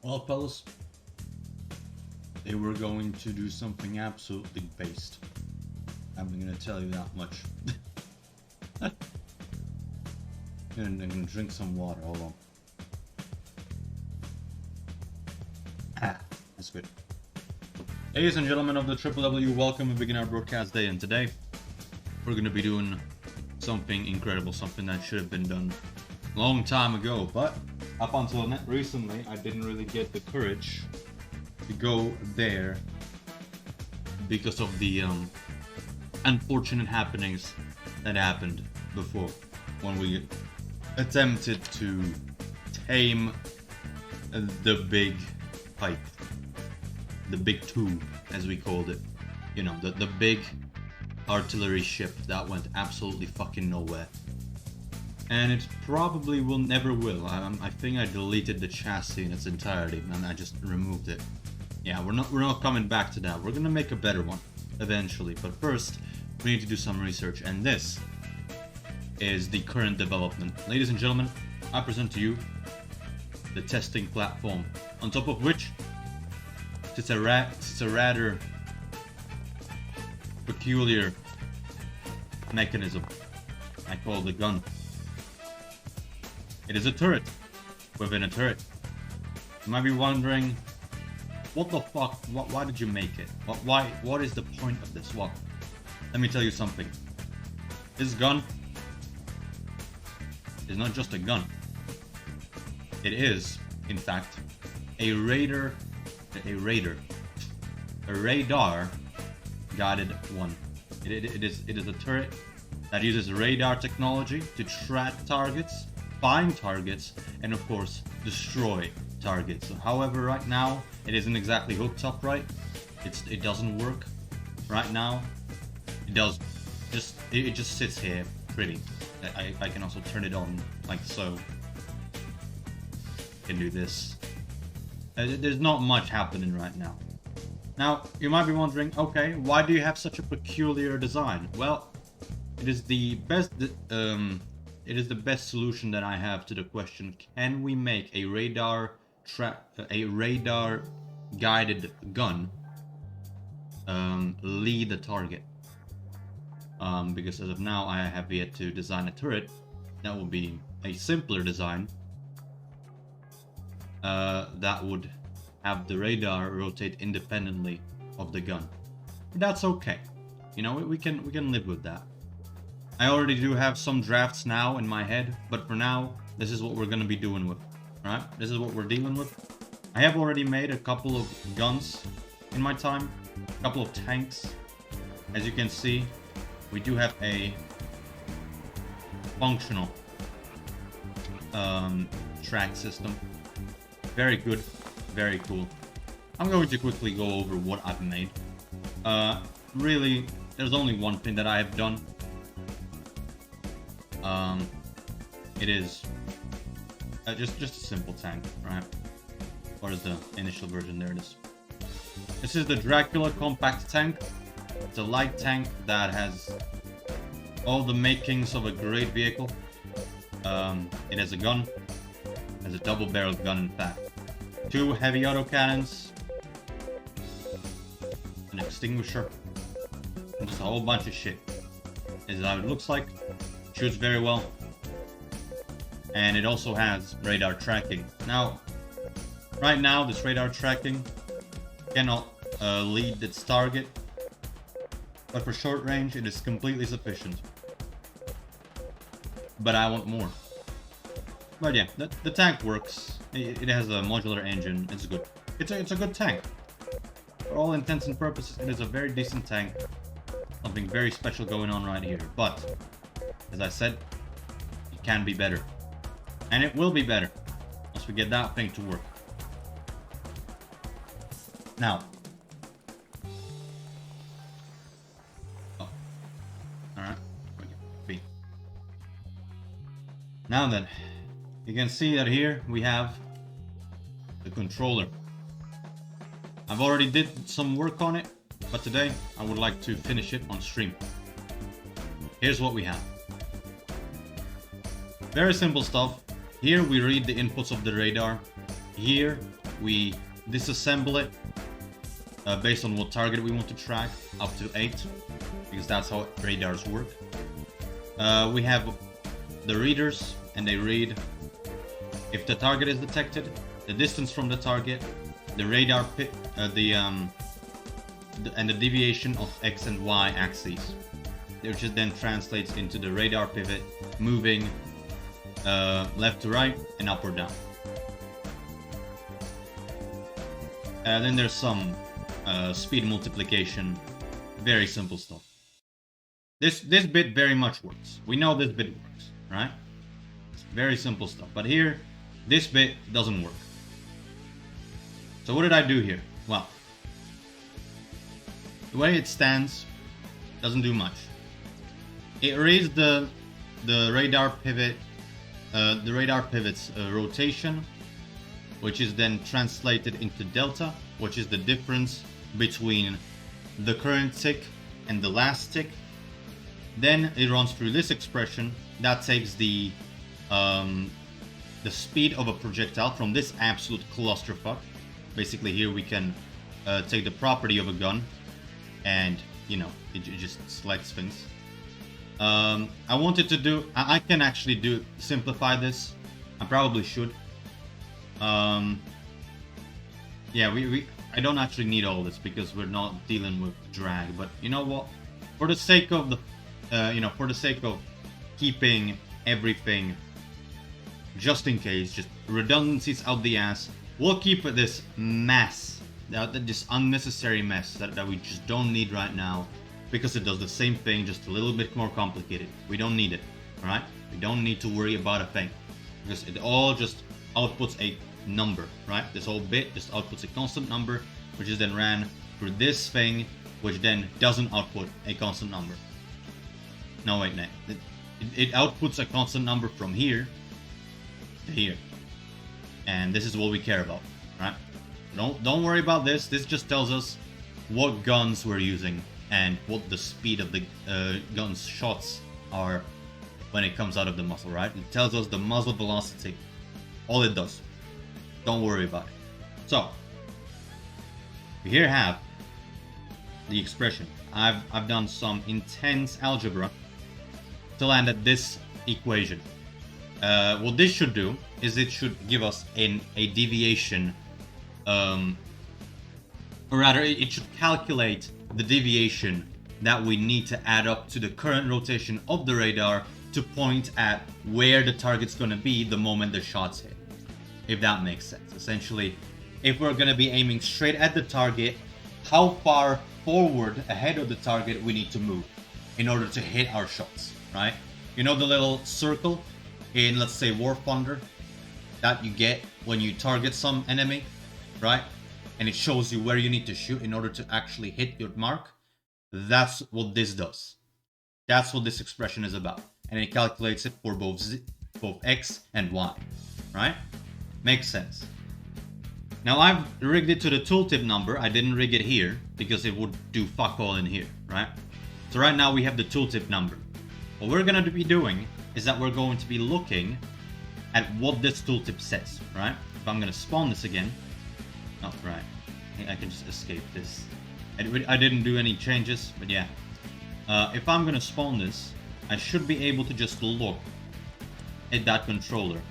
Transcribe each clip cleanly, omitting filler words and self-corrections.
Well, fellas, they were going to do something absolutely based. I'm gonna tell you that much. I'm gonna drink some water. Hold on. That's good. Ladies and gentlemen of the Triple W, welcome to begin our broadcast day. And today, we're gonna be doing something incredible, something that should have been done a long time ago, but up until recently, I didn't really get the courage to go there because of the unfortunate happenings that happened before when we attempted to tame the big pipe, the big tube, as we called it. You know, the big artillery ship that went absolutely fucking nowhere. And it probably never will. I think I deleted the chassis in its entirety and I just removed it. Yeah, we're not coming back to that. We're gonna make a better one eventually. But first, we need to do some research, and this is the current development. Ladies and gentlemen, I present to you the testing platform, on top of which it's a rather peculiar mechanism I call the gun. It is a turret within a turret. You might be wondering, what the fuck? Why did you make it? What is the point of this? Well, let me tell you something. This gun is not just a gun. It is, in fact, a radar guided one. It is a turret that uses radar technology to track targets, find targets, and of course destroy targets. However, right now it isn't exactly hooked up right. It doesn't work right now. It just sits here pretty. I can also turn it on like so. Can do this. There's not much happening right now. Now you might be wondering, okay, why do you have such a peculiar design? Well, it is the best. It is the best solution that I have to the question: can we make a radar guided gun lead the target? Because as of now, I have yet to design a turret that will be a simpler design that would have the radar rotate independently of the gun. But that's okay. You know, we can live with that. I already do have some drafts now in my head, but for now, this is what we're gonna be doing with. Alright? This is what we're dealing with. I have already made a couple of guns in my time, a couple of tanks. As you can see, we do have a functional track system. Very good, very cool. I'm going to quickly go over what I've made. Really, there's only one thing that I have done. It is just a simple tank, right? What is the initial version? There it is. This is the Dracula compact tank. It's a light tank that has all the makings of a great vehicle. It has a gun. It has a double-barreled gun, in fact. 2 heavy autocannons, an extinguisher, and just a whole bunch of shit. This is how it looks like. Shoots very well. And it also has radar tracking. Now, right now, this radar tracking cannot lead its target, but for short range, it is completely sufficient. But I want more. But yeah, the tank works. It has a modular engine. It's good. It's a good tank. For all intents and purposes, it is a very decent tank. Something very special going on right here. But, as I said, it can be better. And it will be better once we get that thing to work. Now. Oh. Alright. B. Now then, you can see that here we have the controller. I've already did some work on it, but today I would like to finish it on stream. Here's what we have. Very simple stuff. Here we read the inputs of the radar. Here we disassemble it based on what target we want to track, up to 8, because that's how radars work. We have the readers, and they read if the target is detected, the distance from the target, the radar and the deviation of X and Y axes, which then translates into the radar pivot moving left to right and up or down. Then there's some speed multiplication, very simple stuff. This bit very much works. We know this bit works, right? It's very simple stuff. But here, this bit doesn't work. So what did I do here? Well, the way it stands doesn't do much. It reads the radar pivot, the radar pivot's rotation, which is then translated into delta, which is the difference between the current tick and the last tick. Then it runs through this expression that takes the speed of a projectile from this absolute clusterfuck. Basically, here we can take the property of a gun, and you know, it just selects things. I wanted to do. I can actually simplify this. I probably should. Yeah, I don't actually need all this because we're not dealing with drag. But you know what? For the sake of the, for the sake of keeping everything, just in case, just redundancies out the ass, we'll keep this mess, this unnecessary mess that we just don't need right now, because it does the same thing, just a little bit more complicated. We don't need it, alright? We don't need to worry about a thing, because it all just outputs a number, right? This whole bit just outputs a constant number, which is then ran through this thing, which then doesn't output a constant number. No, wait, no. It outputs a constant number from here to here. And this is what we care about, right? Don't worry about this. This just tells us what guns we're using and what the speed of the gun's shots are when it comes out of the muzzle, right? It tells us the muzzle velocity. All it does. Don't worry about it. So, we here have the expression. I've done some intense algebra to land at this equation. What this should do is it should give us a deviation, or rather it should calculate the deviation that we need to add up to the current rotation of the radar to point at where the target's going to be the moment the shots hit. If that makes sense. Essentially, if we're going to be aiming straight at the target, how far forward ahead of the target we need to move in order to hit our shots, right? You know the little circle in, let's say, War Thunder that you get when you target some enemy, right? And it shows you where you need to shoot in order to actually hit your mark. That's what this does. That's what this expression is about. And it calculates it for both X and Y, right? Makes sense. Now I've rigged it to the tooltip number. I didn't rig it here because it would do fuck all in here, right? So right now we have the tooltip number. What we're going to be doing is that we're going to be looking at what this tooltip says, right? If I'm going to spawn this again. Oh, right. I think I can just escape this. I didn't do any changes, but yeah. If I'm going to spawn this, I should be able to just look at that controller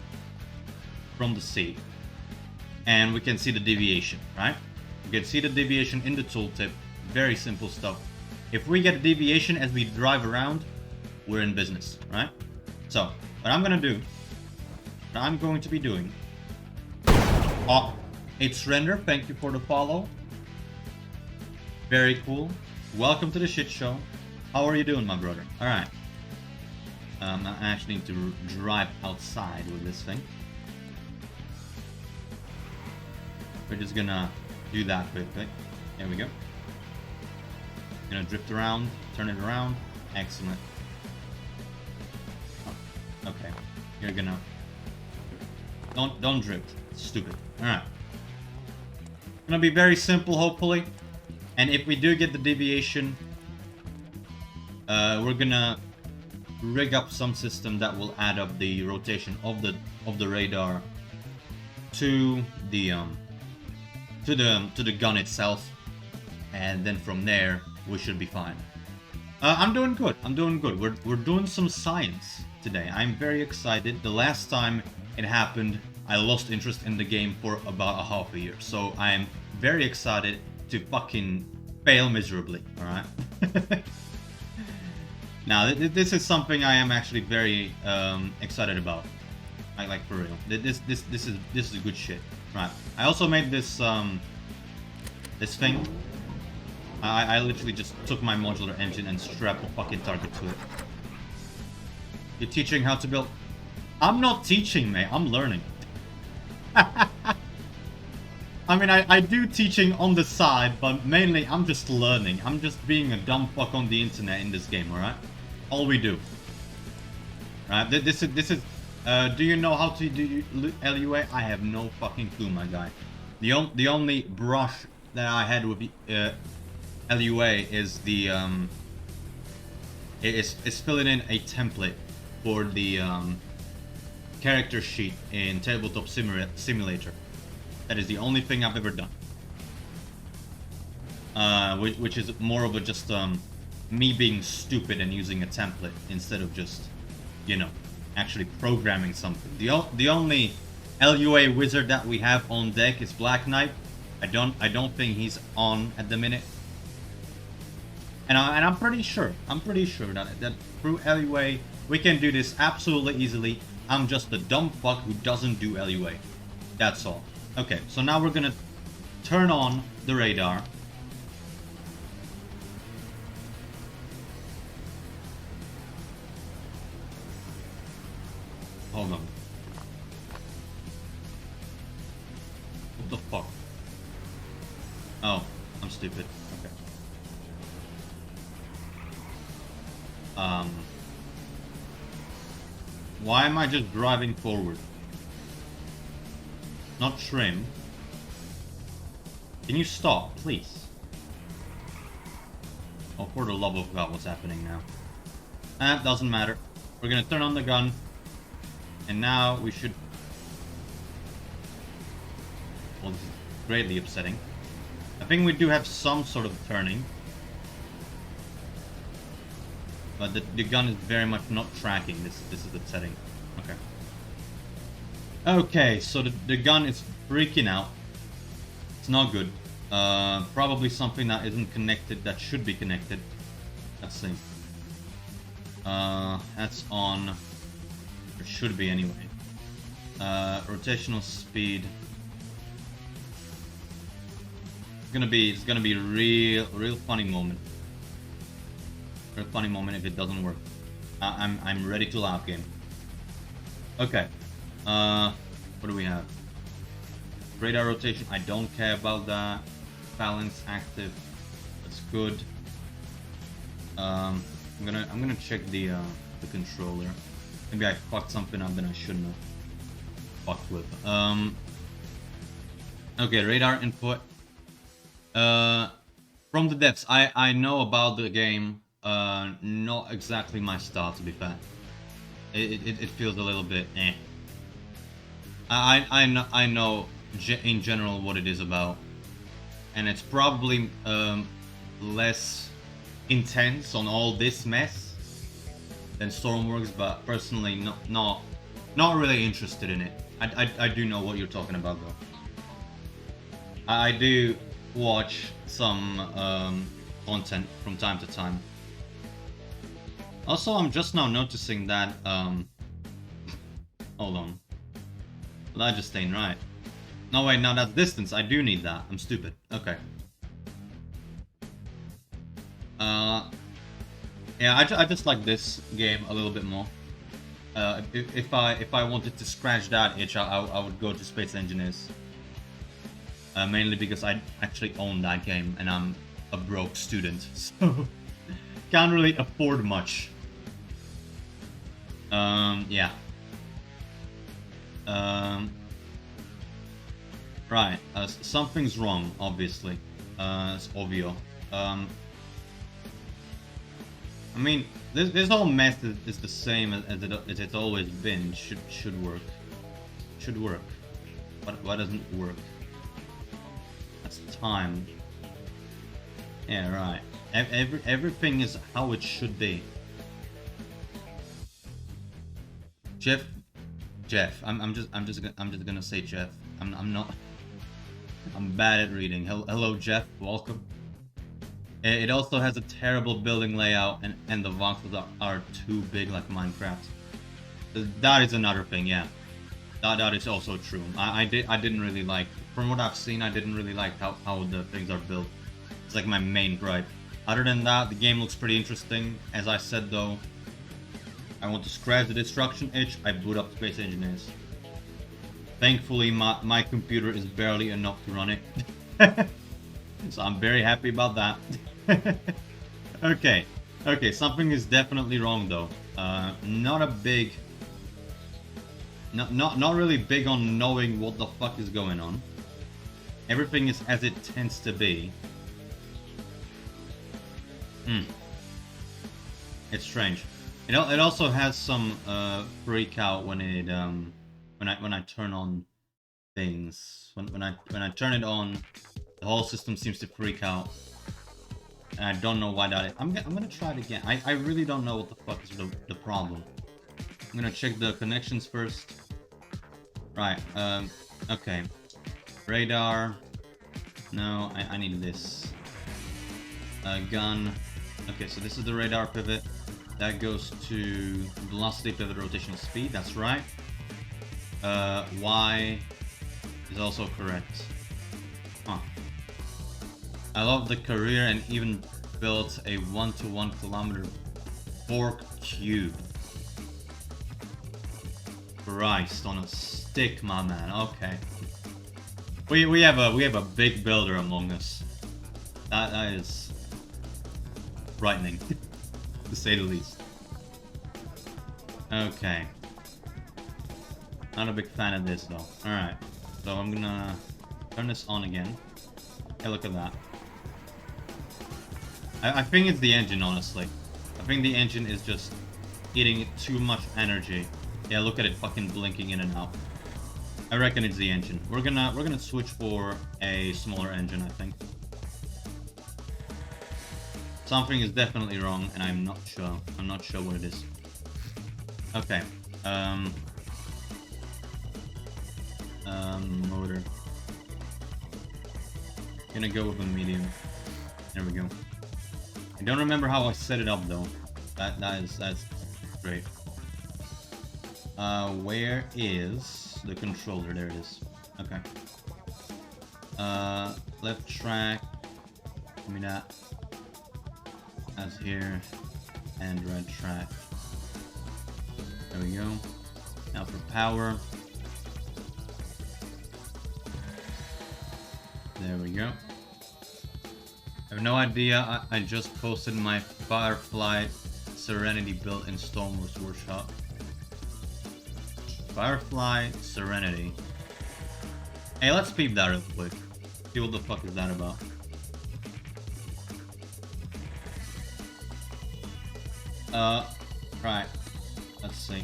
from the C, and we can see the deviation, right? We can see the deviation in the tooltip. Very simple stuff. If we get a deviation as we drive around, we're in business, right? So what I'm going to be doing. Oh, it's Render. Thank you for the follow. Very cool. Welcome to the shit show. How are you doing, my brother? All right. I actually need to drive outside with this thing. We're just gonna do that quickly. There we go. Gonna drift around, turn it around. Excellent. Oh, okay. You're gonna don't drift. It's stupid. Alright. Gonna be very simple, hopefully. And if we do get the deviation, we're gonna rig up some system that will add up the rotation of the radar to the to the gun itself, and then from there we should be fine. I'm doing good. I'm doing good. We're doing some science today. I'm very excited. The last time it happened, I lost interest in the game for about a half a year. So I am very excited to fucking fail miserably. All right. Now this is something I am actually very excited about. Like for real. This is good shit. Right. I also made this this thing. I literally just took my modular engine and strapped a fucking target to it. You're teaching how to build... I'm not teaching, mate. I'm learning. I mean, I do teaching on the side, but mainly I'm just learning. I'm just being a dumb fuck on the internet in this game, alright? All we do. Right? This is... do you know how to do LUA? I have no fucking clue, my guy. The only brush that I had with LUA is the is filling in a template for the character sheet in Tabletop Simulator. That is the only thing I've ever done. Which is more of a just me being stupid and using a template instead of just, you know, actually programming something. The only LUA wizard that we have on deck is Black Knight. I don't think he's on at the minute. And I'm pretty sure that through LUA we can do this absolutely easily. I'm just a dumb fuck who doesn't do LUA. That's all. Okay, so now we're gonna turn on the radar. Hold on. What the fuck? Oh, I'm stupid. Okay. Why am I just driving forward? Not trim. Can you stop, please? Oh, for the love of God, what's happening now? That doesn't matter. We're gonna turn on the gun. And now we should... Well, this is greatly upsetting. I think we do have some sort of turning. But the gun is very much not tracking. This is upsetting. Okay. Okay, so the gun is freaking out. It's not good. Probably something that isn't connected, that should be connected. Let's see. That's on. Or should be anyway. Rotational speed. It's gonna be a real funny moment. A funny moment if it doesn't work. I'm ready to laugh, game. Okay. What do we have? Radar rotation. I don't care about that. Balance active. That's good. I'm gonna check the controller. Maybe I fucked something up that I shouldn't have fucked with. Okay, radar input. From the depths, I know about the game. Not exactly my style, to be fair. It feels a little bit eh. I know in general what it is about, and it's probably less intense on all this mess than Stormworks, but personally not really interested in it. I do know what you're talking about though. I do watch some content from time to time. Also, I'm just now noticing that hold on. Well, that just ain't right. No wait, now that's distance. I do need that. I'm stupid. Okay. Yeah, I just like this game a little bit more. If I wanted to scratch that itch, I would go to Space Engineers. Mainly because I actually own that game and I'm a broke student, so can't really afford much. Yeah. Right. Something's wrong, obviously. It's obvious. I mean, this whole method is the same as it's always been. Should work. Should work. But why doesn't it work? It's time. Yeah, right. Everything is how it should be. Jeff. I'm just gonna say Jeff. I'm not. I'm bad at reading. Hello, Jeff. Welcome. It also has a terrible building layout, and the voxels are too big like Minecraft. That is another thing, yeah. That is also true. I didn't really like, from what I've seen, I didn't really like how the things are built. It's like my main gripe. Other than that, the game looks pretty interesting. As I said though, I want to scratch the destruction itch. I boot up Space Engineers. Thankfully, my computer is barely enough to run it. So I'm very happy about that. Okay, something is definitely wrong though. Not really big on knowing what the fuck is going on. Everything is as it tends to be. It's strange. It also has some freak out when it when I turn on things. When I turn it on, the whole system seems to freak out. And I don't know why that is. I'm gonna try it again. I really don't know what the fuck is the problem. I'm gonna check the connections first. Right, okay. Radar. No, I need this. Gun. Okay, so this is the radar pivot. That goes to velocity, pivot, rotation, speed. That's right. Y is also correct. Huh. I love the career and even built a 1-to-1 kilometer fork cube. Christ on a stick, my man. Okay. We have a big builder among us. That is frightening, to say the least. Okay. Not a big fan of this though. Alright. So I'm gonna turn this on again. Hey, look at that. I think it's the engine, honestly. I think the engine is just eating too much energy. Yeah, look at it fucking blinking in and out. I reckon it's the engine. We're gonna switch for a smaller engine, I think. Something is definitely wrong, and I'm not sure. I'm not sure what it is. Okay. Motor. Gonna go with a medium. There we go. I don't remember how I set it up though. That's great. Where is the controller? There it is. Okay. Left track. Give me that. That's here. And right track. There we go. Now for power. There we go. I have no idea. I just posted my Firefly Serenity build in Stormwars Workshop. Firefly Serenity. Hey, let's peep that real quick. See what the fuck is that about. Right. Let's see.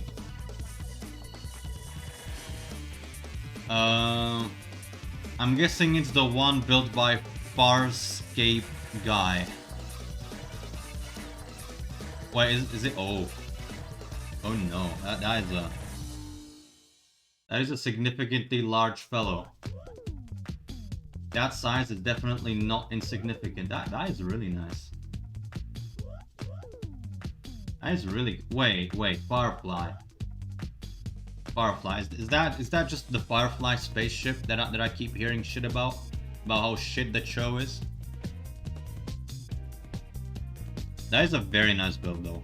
I'm guessing it's the one built by Farscape guy. Wait, is it? Oh. Oh no, that is a significantly large fellow. That size is definitely not insignificant. That is really nice. That is really... Wait, Firefly. Firefly, is that just the Firefly spaceship that I keep hearing shit about? About how shit that show is? That is a very nice build though.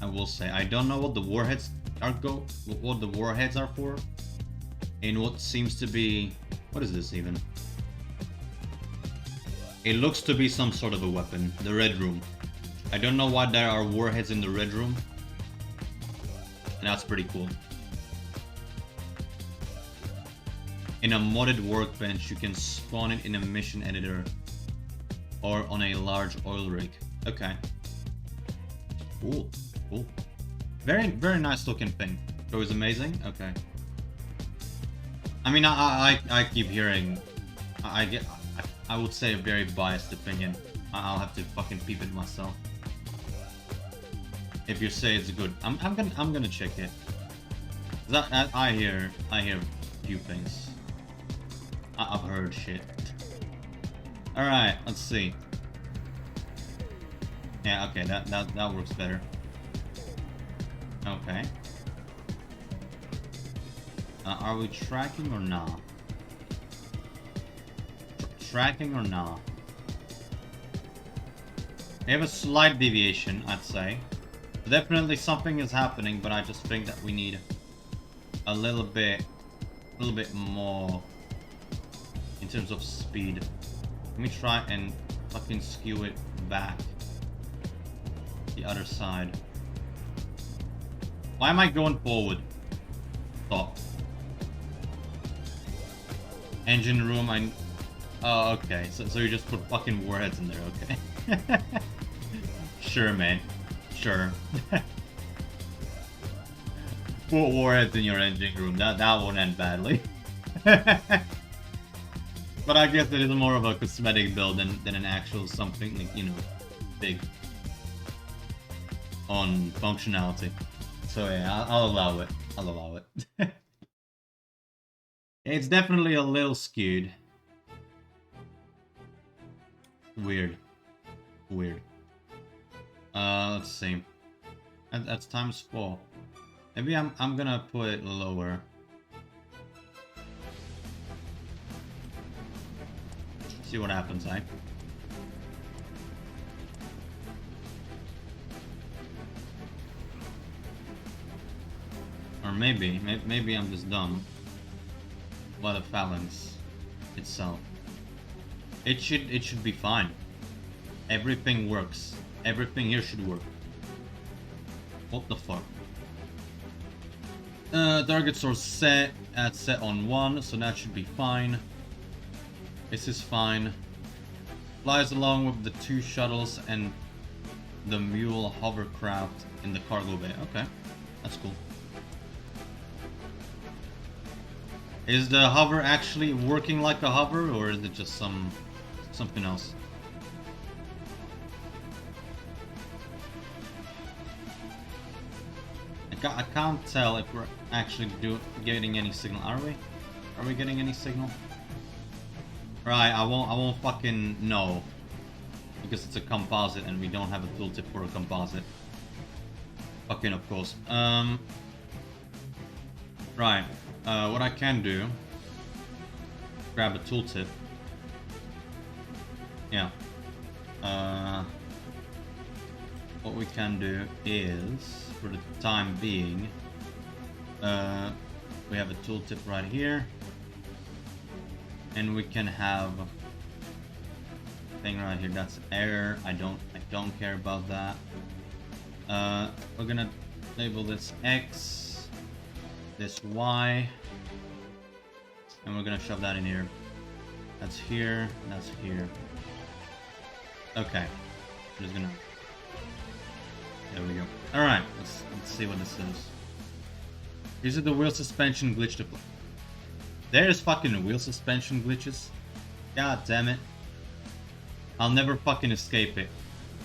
I will say. I don't know what the warheads are what the warheads are for. And what seems to be... What is this even? It looks to be some sort of a weapon. The Red Room. I don't know why there are warheads in the Red Room. And that's pretty cool. In a modded workbench, you can spawn it in a mission editor or on a large oil rig. Okay. Cool. Very nice looking thing. It was amazing? Okay. I mean, I keep hearing I would say a very biased opinion. I'll have to fucking peep it myself. If you say it's good, I'm gonna check it. I hear a few things. I've heard shit. All right, let's see. Yeah, okay, that works better. Okay. Are we tracking or not? Tracking or not? We have a slight deviation, I'd say. Definitely something is happening, but I just think that we need a little bit more in terms of speed. Let me try and fucking skew it back the other side. Why am I going forward? Stop. Engine room, oh, okay. So you just put fucking warheads in there, okay. Sure, man. Sure. Put warheads in your engine room. That won't end badly. But I guess it is more of a cosmetic build than an actual something, like, you know, big on functionality. So yeah, I'll allow it. I'll allow it. It's definitely a little skewed. Weird. Weird. Let's see. That's times 4. Maybe I'm gonna put it lower. See what happens, eh? Or maybe I'm just dumb. What a phalanx itself. It should be fine. Everything works. Everything here should work. What the fuck? Targets are set on 1, so that should be fine. This is fine. Flies along with the 2 shuttles and the mule hovercraft in the cargo bay. Okay, that's cool. Is the hover actually working like a hover, or is it just something else? I can't tell if we're actually getting any signal. Are we? Are we getting any signal? Right, I won't fucking know, because it's a composite and we don't have a tooltip for a composite. Fucking of course. Right. What I can do, grab a tooltip. Yeah. What we can do is, for the time being, we have a tooltip right here, and we can have a thing right here. That's error. I don't care about that. We're gonna label this X, this Y, and we're gonna shove that in here. That's here, that's here. Okay, I'm just gonna. There we go. All right, let's see what this is. Is it the wheel suspension glitch to play? There's fucking wheel suspension glitches. God damn it! I'll never fucking escape it.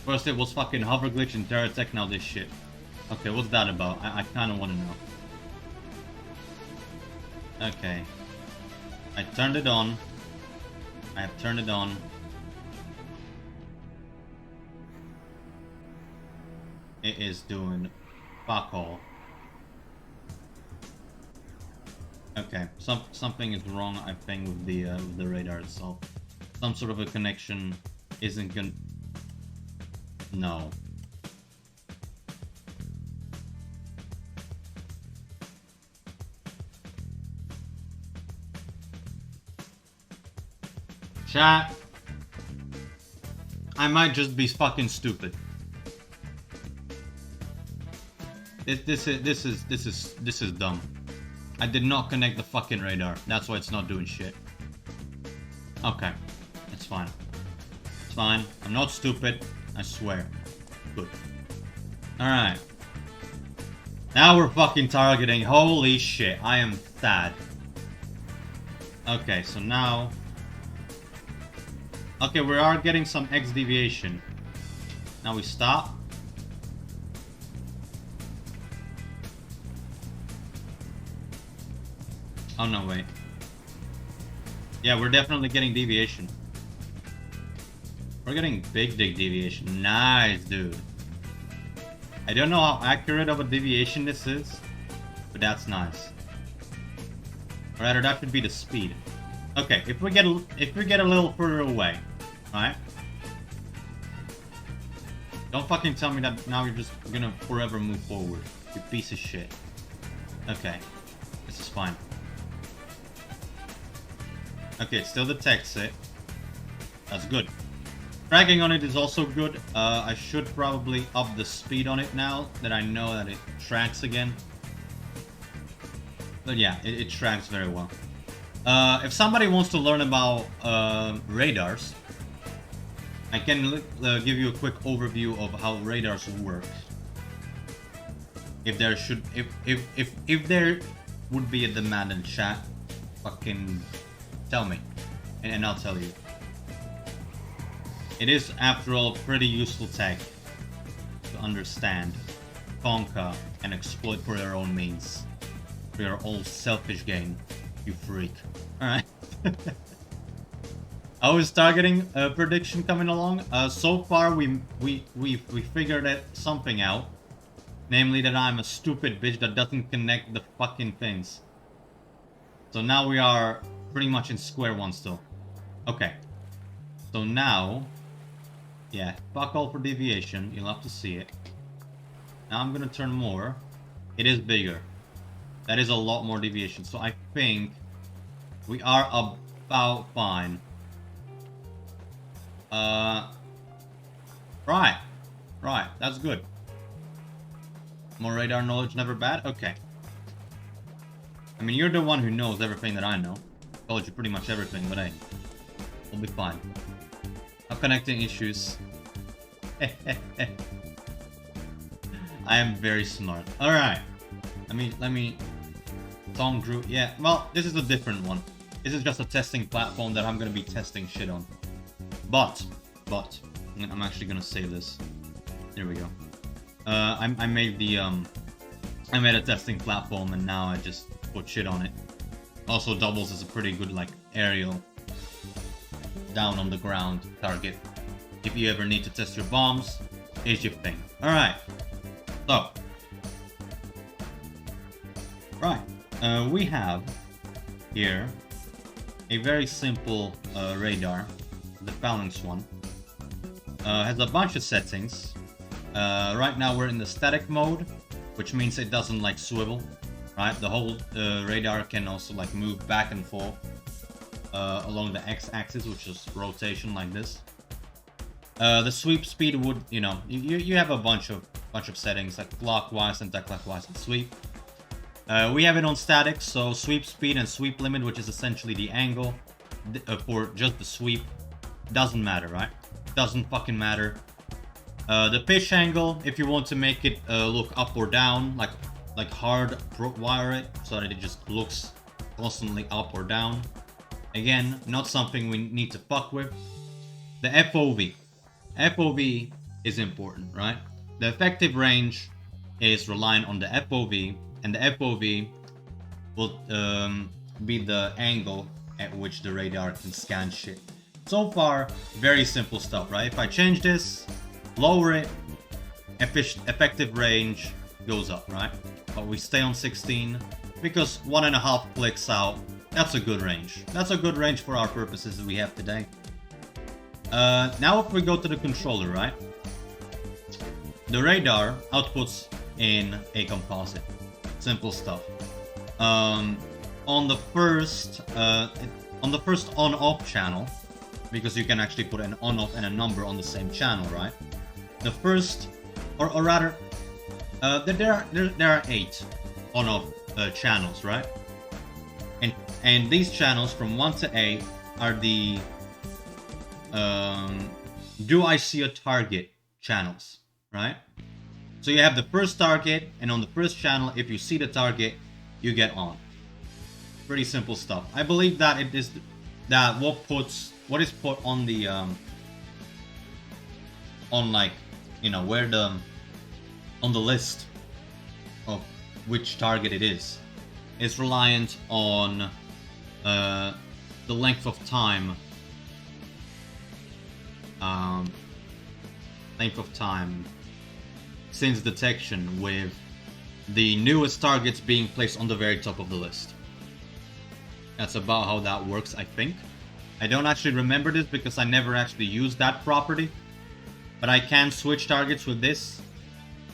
First it was fucking hover glitch and Terratech, now this shit. Okay, what's that about? I kind of want to know. Okay. I turned it on. I have turned it on. It is doing fuck all. Okay, something is wrong, I think, with the radar itself. Some sort of a connection isn't gonna. No. Chat. I might just be fucking stupid. This is dumb. I did not connect the fucking radar. That's why it's not doing shit. Okay, it's fine. It's fine. I'm not stupid. I swear. Good. All right. Now we're fucking targeting. Holy shit! I am sad. Okay, so now Okay, we are getting some X deviation. Now we stop. Oh no, wait. Yeah, we're definitely getting deviation. We're getting big deviation. Nice, dude. I don't know how accurate of a deviation this is, but that's nice. Or rather, that should be the speed. Okay, if we get a little further away, right? Don't fucking tell me that now you're just gonna forever move forward. You piece of shit. Okay, this is fine. Okay, it still detects it. That's good. Tracking on it is also good. I should probably up the speed on it now that I know that it tracks again. But yeah, it tracks very well. If somebody wants to learn about radars, I can give you a quick overview of how radars work. If there should, if there would be a demand in chat, fucking tell me, and I'll tell you. It is, after all, pretty useful tech to understand, conquer, and exploit for your own means. For your old selfish gain, you freak. Alright. How is targeting prediction coming along? So far we figured something out. Namely that I'm a stupid bitch that doesn't connect the fucking things. So now we are pretty much in square one still. Okay. So now... yeah, fuck all for deviation. You'll have to see it. Now I'm gonna turn more. It is bigger. That is a lot more deviation. So I think we are about fine. Right. Right, that's good. More radar knowledge, never bad? Okay. I mean, you're the one who knows everything that I know. I told you pretty much everything, but hey. We'll be fine. Not connecting issues. I am very smart. Alright. Let me... Tom Drew. Yeah, well, this is a different one. This is just a testing platform that I'm gonna be testing shit on. But, I'm actually gonna save this. There we go. I made the, I made a testing platform and now I just put shit on it. Also doubles as a pretty good, like, aerial down on the ground target. If you ever need to test your bombs, here's your thing. Alright. So. Right. We have here a very simple radar. The Phalanx one. Has a bunch of settings. Right now we're in the static mode, which means it doesn't like swivel, right? The whole radar can also like move back and forth along the x-axis, which is rotation like this. The sweep speed would, you know, you have a bunch of settings like clockwise, anti-clockwise, and sweep. We have it on static, so sweep speed and sweep limit, which is essentially the angle for just the sweep, doesn't matter, right? Doesn't fucking matter. The pitch angle, if you want to make it look up or down, like hard wire it so that it just looks constantly up or down. Again, not something we need to fuck with. The FOV. FOV is important, right? The effective range is reliant on the FOV, and the FOV will be the angle at which the radar can scan shit. So far, very simple stuff, right? If I change this, lower it, effective range goes up, right? But we stay on 16 because 1.5 clicks out. That's a good range. That's a good range for our purposes that we have today. Now if we go to the controller, right? The radar outputs in a composite. Simple stuff. On the first on-off channel, because you can actually put an on-off and a number on the same channel, right? The first, or rather, there are 8 on-off channels, right? And these channels from 1 to 8 are the do I see a target channels, right? So you have the first target, and on the first channel, if you see the target, you get on. Pretty simple stuff. I believe that it is that what puts what is put on the on, like, you know, where the on the list of which target it is reliant on the length of time since detection, with the newest targets being placed on the very top of the list. That's about how that works, I think. I don't actually remember this because I never actually used that property, but I can switch targets with this.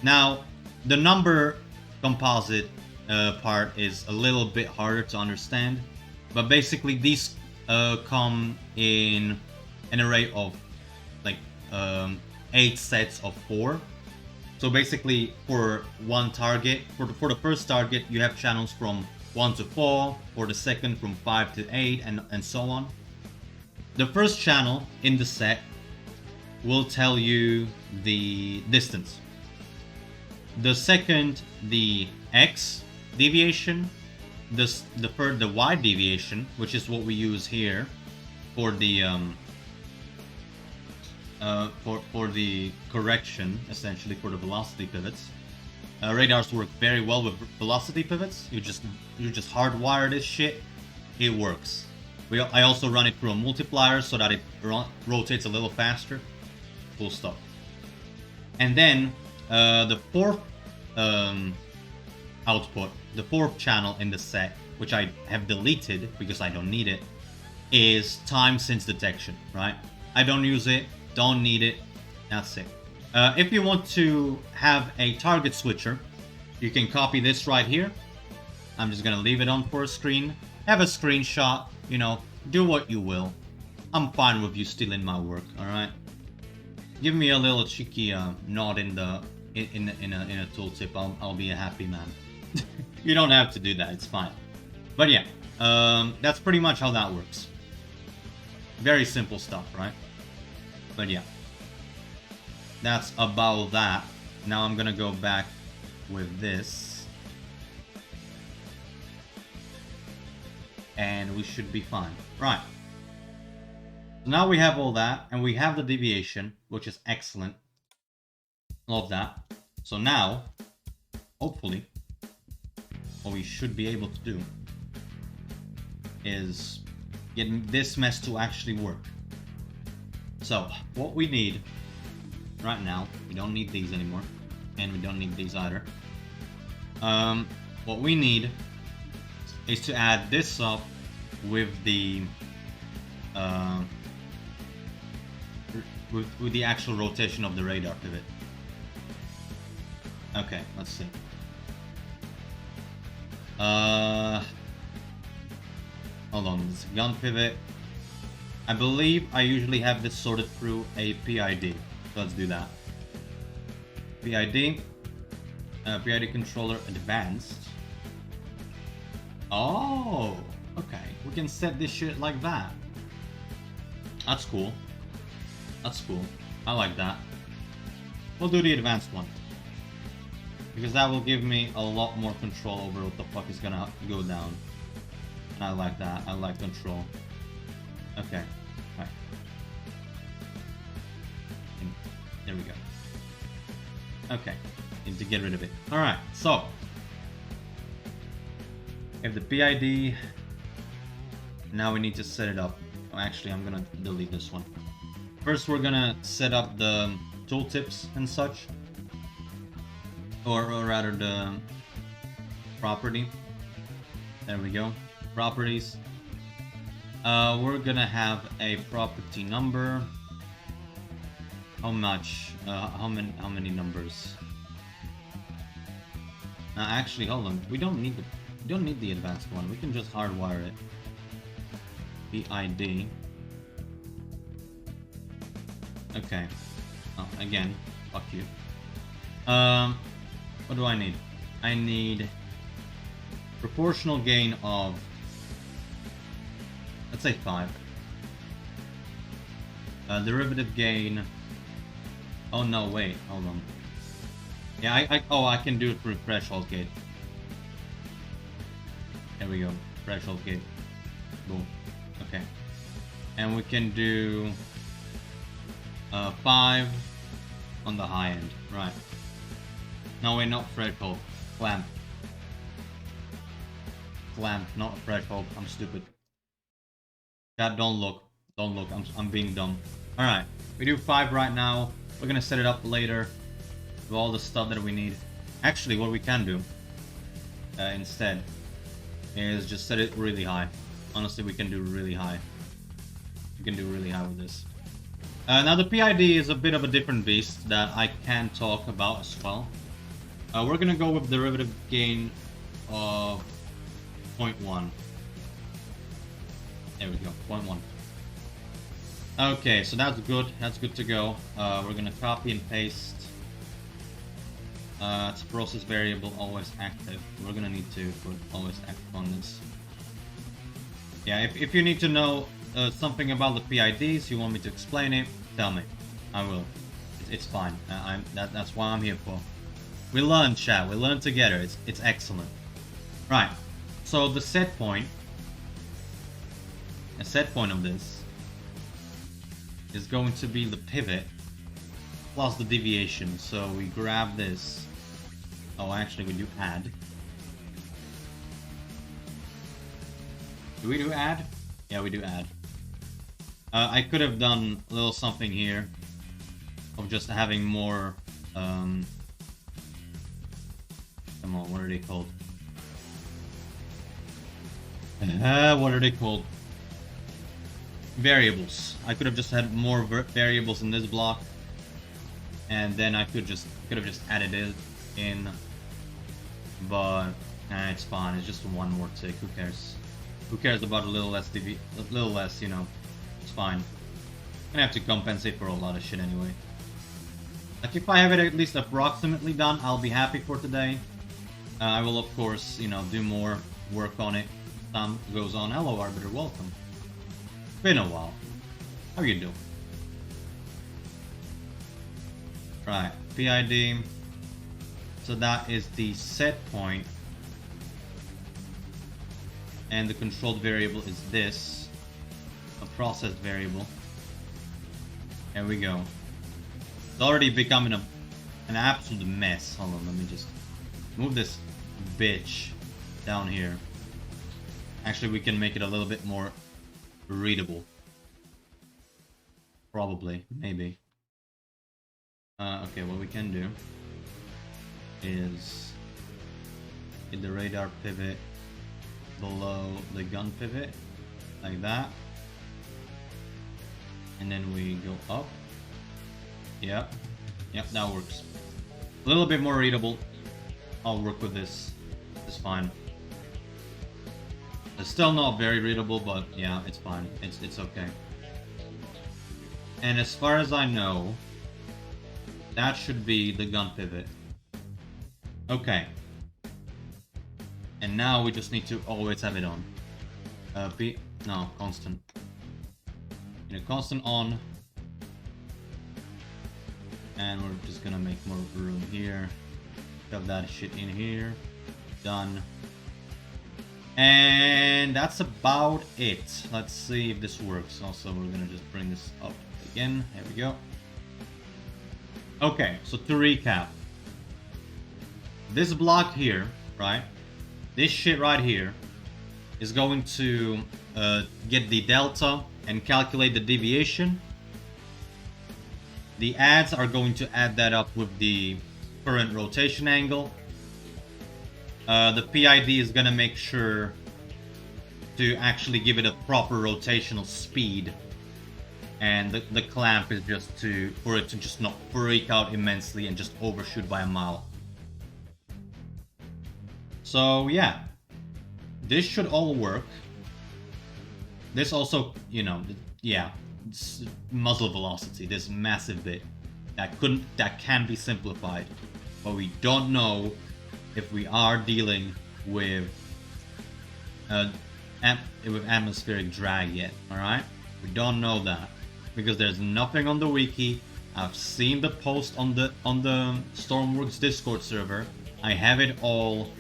Now, the number composite part is a little bit harder to understand, but basically these come in an array of like 8 sets of 4. So basically, for one target, for the first target, you have channels from 1 to 4, for the second from 5 to 8, and so on. The first channel in the set will tell you the distance. The second, the X deviation. The third, the Y deviation, which is what we use here for the for the correction, essentially, for the velocity pivots. Radars work very well with velocity pivots. You just hardwire this shit. It works. I also run it through a multiplier so that it rotates a little faster. Cool stuff. And then the fourth output, the fourth channel in the set, which I have deleted because I don't need it, is time since detection, right? I don't use it, don't need it, that's it. If you want to have a target switcher, you can copy this right here. I'm just gonna leave it on for a screen. Have a screenshot, you know, do what you will. I'm fine with you stealing my work, alright? Give me a little cheeky nod in a tooltip, I'll be a happy man. You don't have to do that, it's fine. But yeah, that's pretty much how that works. Very simple stuff, right? But yeah, that's about that. Now I'm gonna go back with this, and we should be fine. Right. So now we have all that, and we have the deviation, which is excellent. Love that. So now, hopefully, what we should be able to do is get this mess to actually work. So, what we need right now, we don't need these anymore, and we don't need these either. What we need is to add this up with the with the actual rotation of the radar pivot. Okay, let's see. Hold on, this gun pivot. I believe I usually have this sorted through a PID. So let's do that. PID. PID controller advanced. Oh, okay. We can set this shit like that. That's cool. That's cool. I like that. We'll do the advanced one, because that will give me a lot more control over what the fuck is gonna go down. And I like that. I like control. Okay. Right. And there we go. Okay. Need to get rid of it. Alright, so we have the PID. Now we need to set it up. Oh, actually, I'm gonna delete this one. First, we're gonna set up the tooltips and such. Or rather, the property. There we go. Properties. We're gonna have a property number. How much? How many numbers? Actually, hold on. We don't need the advanced one. We can just hardwire it. PID. Okay. Oh, again, fuck you. What do I need? I need proportional gain of, let's say 5. Derivative gain. Oh no, wait, hold on. Yeah, I can do it through threshold gate. There we go, threshold gate. Boom. Okay. And we can do 5 on the high end. Right. No, wait, not threshold. Clamp. Clamp, not threshold. I'm stupid. Chat, don't look. Don't look. I'm being dumb. Alright. We do 5 right now. We're gonna set it up later with all the stuff that we need. Actually, what we can do instead is just set it really high. Honestly, we can do really high. We can do really high with this. Now the PID is a bit of a different beast that I can talk about as well. We're gonna go with derivative gain of 0.1. There we go, 0.1. Okay, so that's good. That's good to go. We're gonna copy and paste. It's process variable always active. We're gonna need to put always active on this. Yeah, if you need to know something about the PIDs, you want me to explain it, tell me. I will. It's fine. That's why I'm here for. We learn, chat. We learn together. It's excellent. Right. So the set point. A set point of this is going to be the pivot plus the deviation. So we grab this. Oh, actually, we do add. Do we do add? Yeah, we do add. I could have done a little something here of just having more. Come on, what are they called? What are they called? Variables. I could have just had more variables in this block, and then I could have just added it in. But it's fine. It's just one more tick. Who cares? Who cares about a little less you know? It's fine. I'm gonna have to compensate for a lot of shit anyway. Like, if I have it at least approximately done, I'll be happy for today. I will, of course, you know, do more work on it. Time goes on. Hello, Arbiter. Welcome. Been a while. How you doing? Right. PID. So that is the set point. And the controlled variable is this. A process variable. There we go. It's already becoming an absolute mess. Hold on, let me just move this bitch down here. Actually, we can make it a little bit more readable. Probably, maybe. Okay, what we can do is get the radar pivot below the gun pivot, like that. And then we go up. Yep, that works. A little bit more readable. I'll work with this. It's fine. It's still not very readable, but yeah, it's fine. It's okay. And as far as I know, that should be the gun pivot. Okay. And now we just need to always have it on. Constant. Constant on. And we're just gonna make more room here. Shove that shit in here. Done. And that's about it. Let's see if this works. Also, we're gonna just bring this up again. There we go. Okay, so to recap. This block here, right? This shit right here is going to get the delta and calculate the deviation. The adds are going to add that up with the current rotation angle. The PID is gonna make sure to actually give it a proper rotational speed, and the clamp is just for it to just not freak out immensely and just overshoot by a mile. So yeah, this should all work. This also, yeah, muzzle velocity, this massive bit that can be simplified, but we don't know if we are dealing with atmospheric drag yet. All right, we don't know that because there's nothing on the wiki. I've seen the post on the Stormworks Discord server. I have it all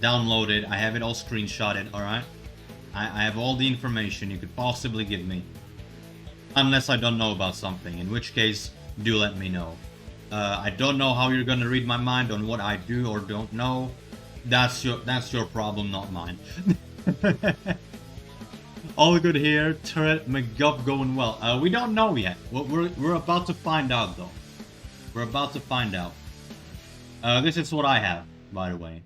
downloaded. I have it all screenshotted. All right, I have all the information you could possibly give me. Unless I don't know about something, in which case, do let me know. I don't know how you're gonna read my mind on what I do or don't know. That's your problem, not mine. All good here. Turret McGuff going well. We don't know yet. We're about to find out though. We're about to find out. This is what I have, by the way.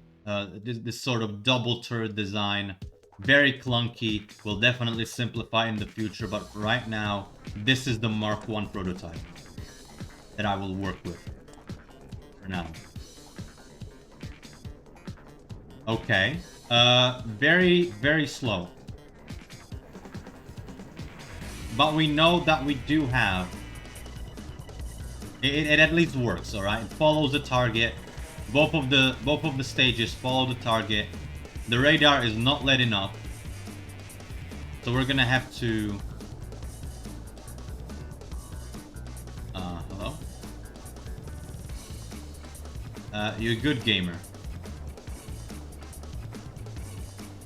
This sort of double turret design. Very clunky. Will definitely simplify in the future, but right now, this is the Mark 1 prototype that I will work with for now. Okay. Very, very slow. But we know that we do have... It at least works, alright? It follows the target. Both of the stages follow the target. The radar is not letting up. So we're gonna have to... hello? You're a good gamer.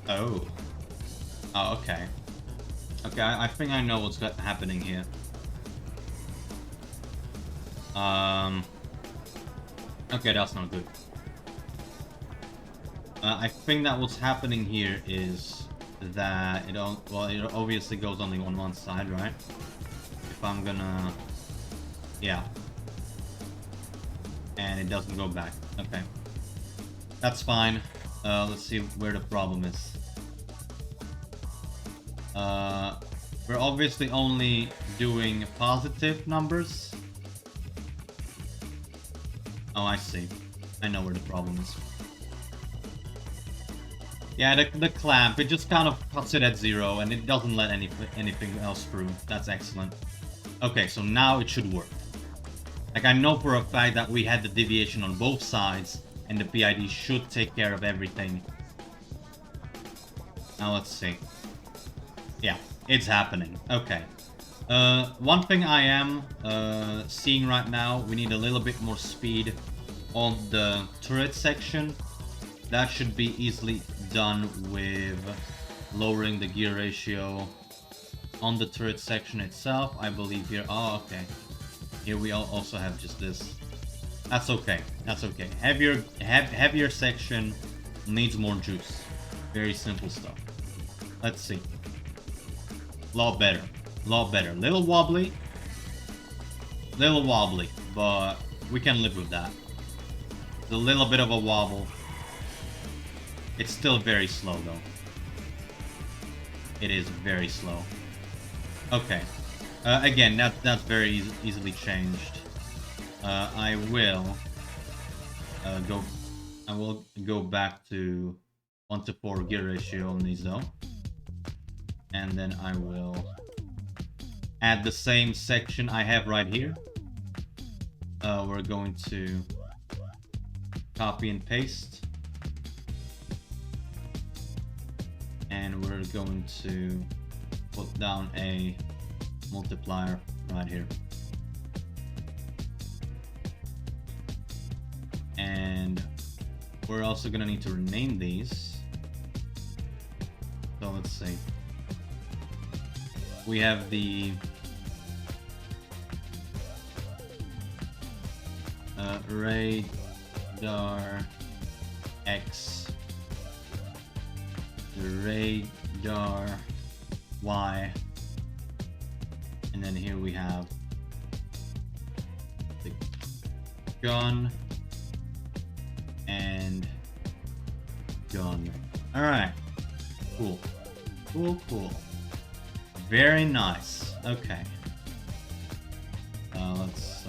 Oh. Oh, okay. Okay, I think I know what's happening here. Okay, that's not good. I think that what's happening here is that it obviously goes only on one side, right? If I'm gonna... Yeah. And it doesn't go back. Okay. That's fine. Let's see where the problem is. We're obviously only doing positive numbers. Oh, I see. I know where the problem is. Yeah, the clamp, it just kind of cuts it at 0 and it doesn't let anything else through. That's excellent. Okay, so now it should work. Like, I know for a fact that we had the deviation on both sides and the PID should take care of everything. Now let's see. Yeah, it's happening. Okay. One thing I am seeing right now, we need a little bit more speed on the turret section. That should be easily done with lowering the gear ratio on the turret section itself. I believe here. Oh, okay. Here we also have just this. That's okay. That's okay. Heavier section needs more juice. Very simple stuff. Let's see. Lot better. Lot better. Little wobbly, but we can live with that. It's a little bit of a wobble. It's still very slow though. It is very slow. Okay. Again, that's very easily changed. I will go back to 1:4 gear ratio on these though, and then I will add the same section I have right here. We're going to copy and paste, and we're going to put down a multiplier right here. And we're also gonna need to rename these. So let's see. We have the radar X, the radar Y, and then here we have the gun and gun. All right, cool, cool, cool. Very nice. Okay. Let's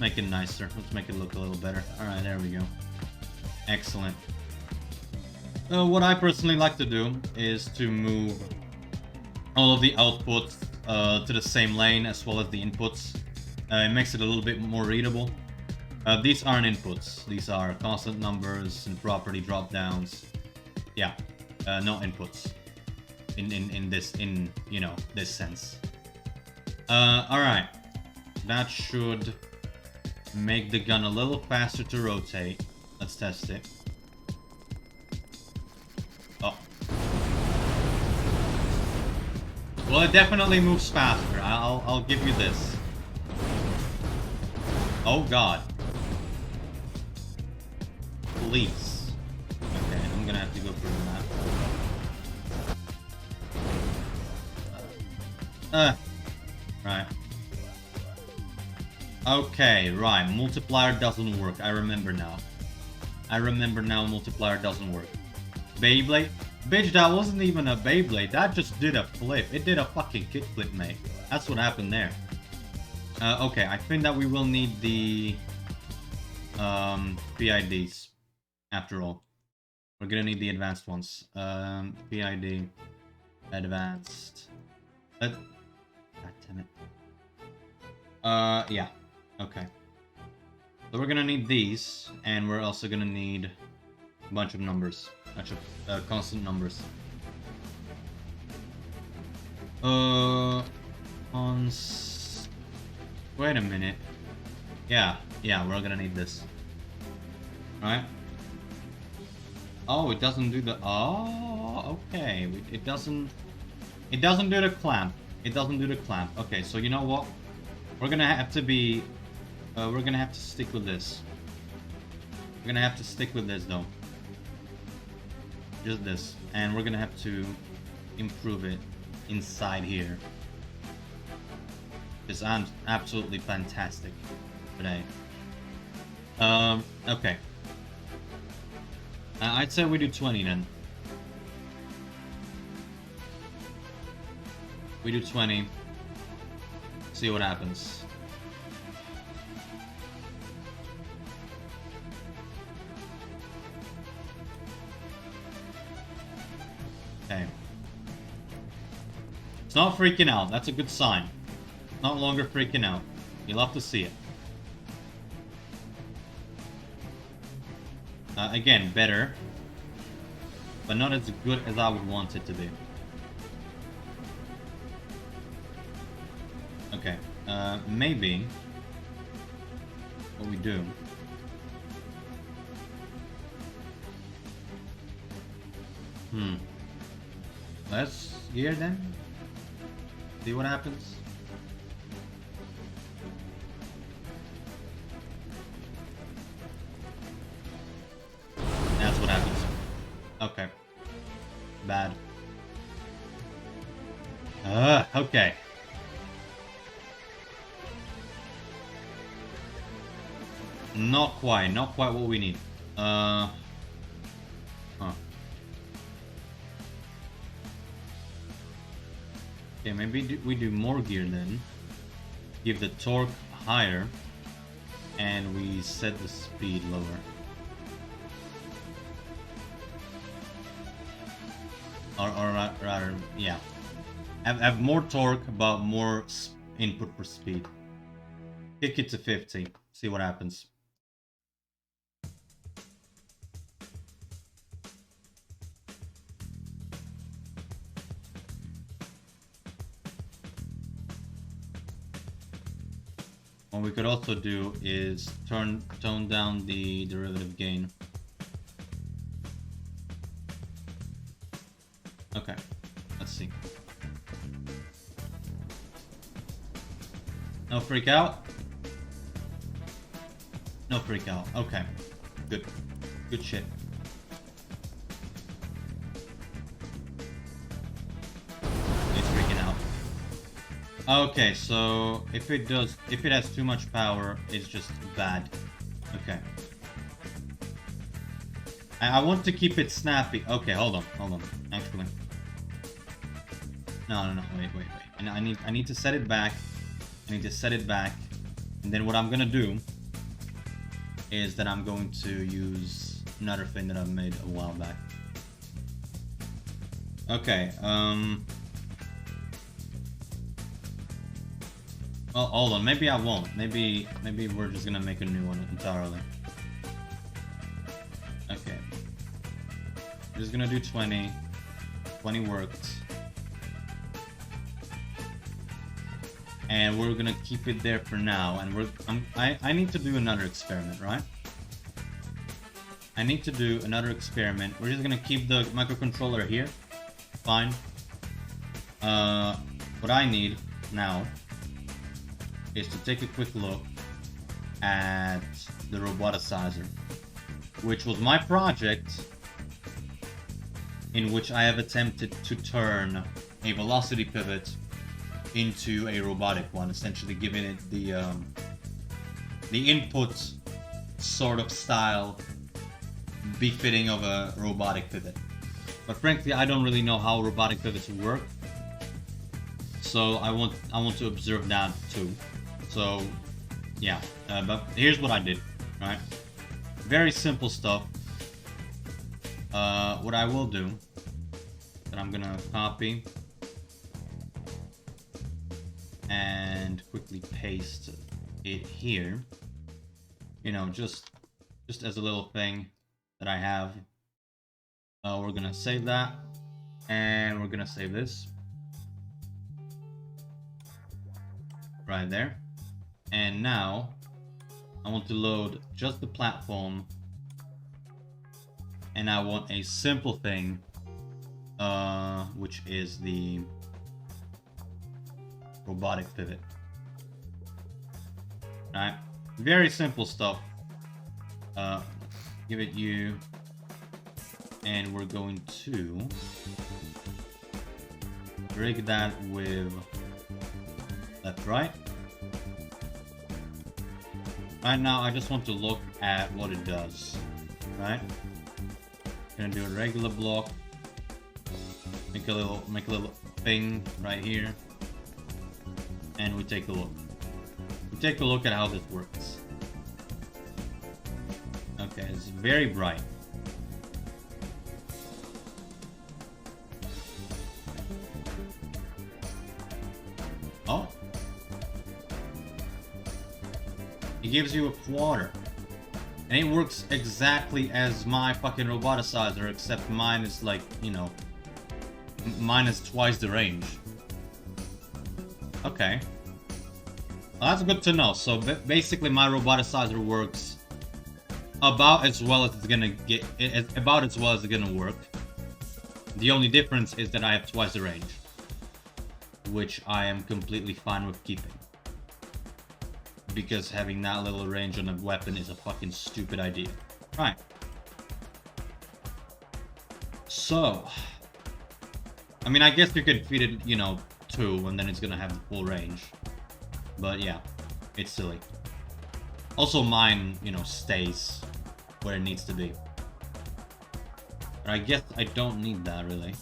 make it nicer. Let's make it look a little better. All right, there we go. Excellent. What I personally like to do is to move all of the outputs to the same lane as well as the inputs. It makes it a little bit more readable. These aren't inputs. These are constant numbers and property drop-downs. Yeah, no inputs. In this sense. All right, that should make the gun a little faster to rotate. Let's test it. Oh, Well, it definitely moves faster. I'll give you this. Oh god. Please. Okay, I'm gonna have to go through the map. Right. Okay, right. Multiplier doesn't work. I remember now. I remember now multiplier doesn't work. Beyblade? Bitch, that wasn't even a Beyblade. That just did a flip. It did a fucking kickflip, mate. That's what happened there. Okay, I think that we will need the PIDs. After all. We're gonna need the advanced ones. PID. Advanced. God damn it. Yeah. Okay. So we're gonna need these, and we're also gonna need a bunch of numbers. A bunch of constant numbers. Wait a minute. Yeah, we're gonna need this. Alright. Oh, it doesn't do the... Oh, okay. It doesn't do the clamp. It doesn't do the clamp. Okay, so you know what? We're gonna have to be... we're gonna have to stick with this. We're gonna have to stick with this, though. Just this. And we're gonna have to improve it inside here. Because I'm absolutely fantastic today. Okay. I'd say we do 20 then. We do 20. See what happens. Okay. It's not freaking out. That's a good sign. It's not longer freaking out. You'll have to see it. Again, better. But not as good as I would want it to be. Okay. Maybe... what we do... Let's gear then. See what happens. That's what happens. Okay. Bad. Okay. Not quite what we need. Huh. Okay, maybe we do more gear then. Give the torque higher, and we set the speed lower. Or rather, yeah. Have more torque, but more input for speed. Kick it to 50. See what happens. What we could also do is tone down the derivative gain. Okay, let's see. No freak out? No freak out. Okay, good. Good shit. It's freaking out. Okay, so if it has too much power, it's just bad. Okay. I want to keep it snappy. Okay, hold on. Actually. No, wait. And I need to set it back. And then what I'm gonna do is that I'm going to use another thing that I've made a while back. Okay, well, hold on, maybe I won't. Maybe we're just gonna make a new one entirely. Okay. I'm just gonna do 20. 20 worked. And we're gonna keep it there for now, and I need to do another experiment, right? I need to do another experiment. We're just gonna keep the microcontroller here. Fine. what I need now is to take a quick look at the roboticizer, which was my project in which I have attempted to turn a velocity pivot into a robotic one, essentially giving it the input sort of style befitting of a robotic pivot. But frankly, I don't really know how robotic pivots work, so I want to observe that too. So yeah, but here's what I did. Right, very simple stuff. What I will do, that I'm gonna copy and quickly paste it here. You know, just as a little thing that I have. We're gonna save that, and we're gonna save this right there. And now I want to load just the platform, and I want a simple thing, which is the robotic pivot. Alright, very simple stuff. Give it you, and we're going to break that with left, right. Right now, I just want to look at what it does. Right, gonna do a regular block. Make a little thing right here, and we take a look. We take a look at how this works. Okay, it's very bright. Oh, it gives you a quarter, and it works exactly as my fucking roboticizer, except mine is like, you know, mine is twice the range. Okay, well, that's good to know. So basically, my roboticizer works about as well as it's gonna get, about as well as it's gonna work. The only difference is that I have twice the range, which I am completely fine with keeping, because having that little range on a weapon is a fucking stupid idea. Right. So, I mean, I guess you could feed it, you know, 2, and then it's gonna have the full range. But yeah, it's silly. Also, mine, you know, stays where it needs to be. But I guess I don't need that, really.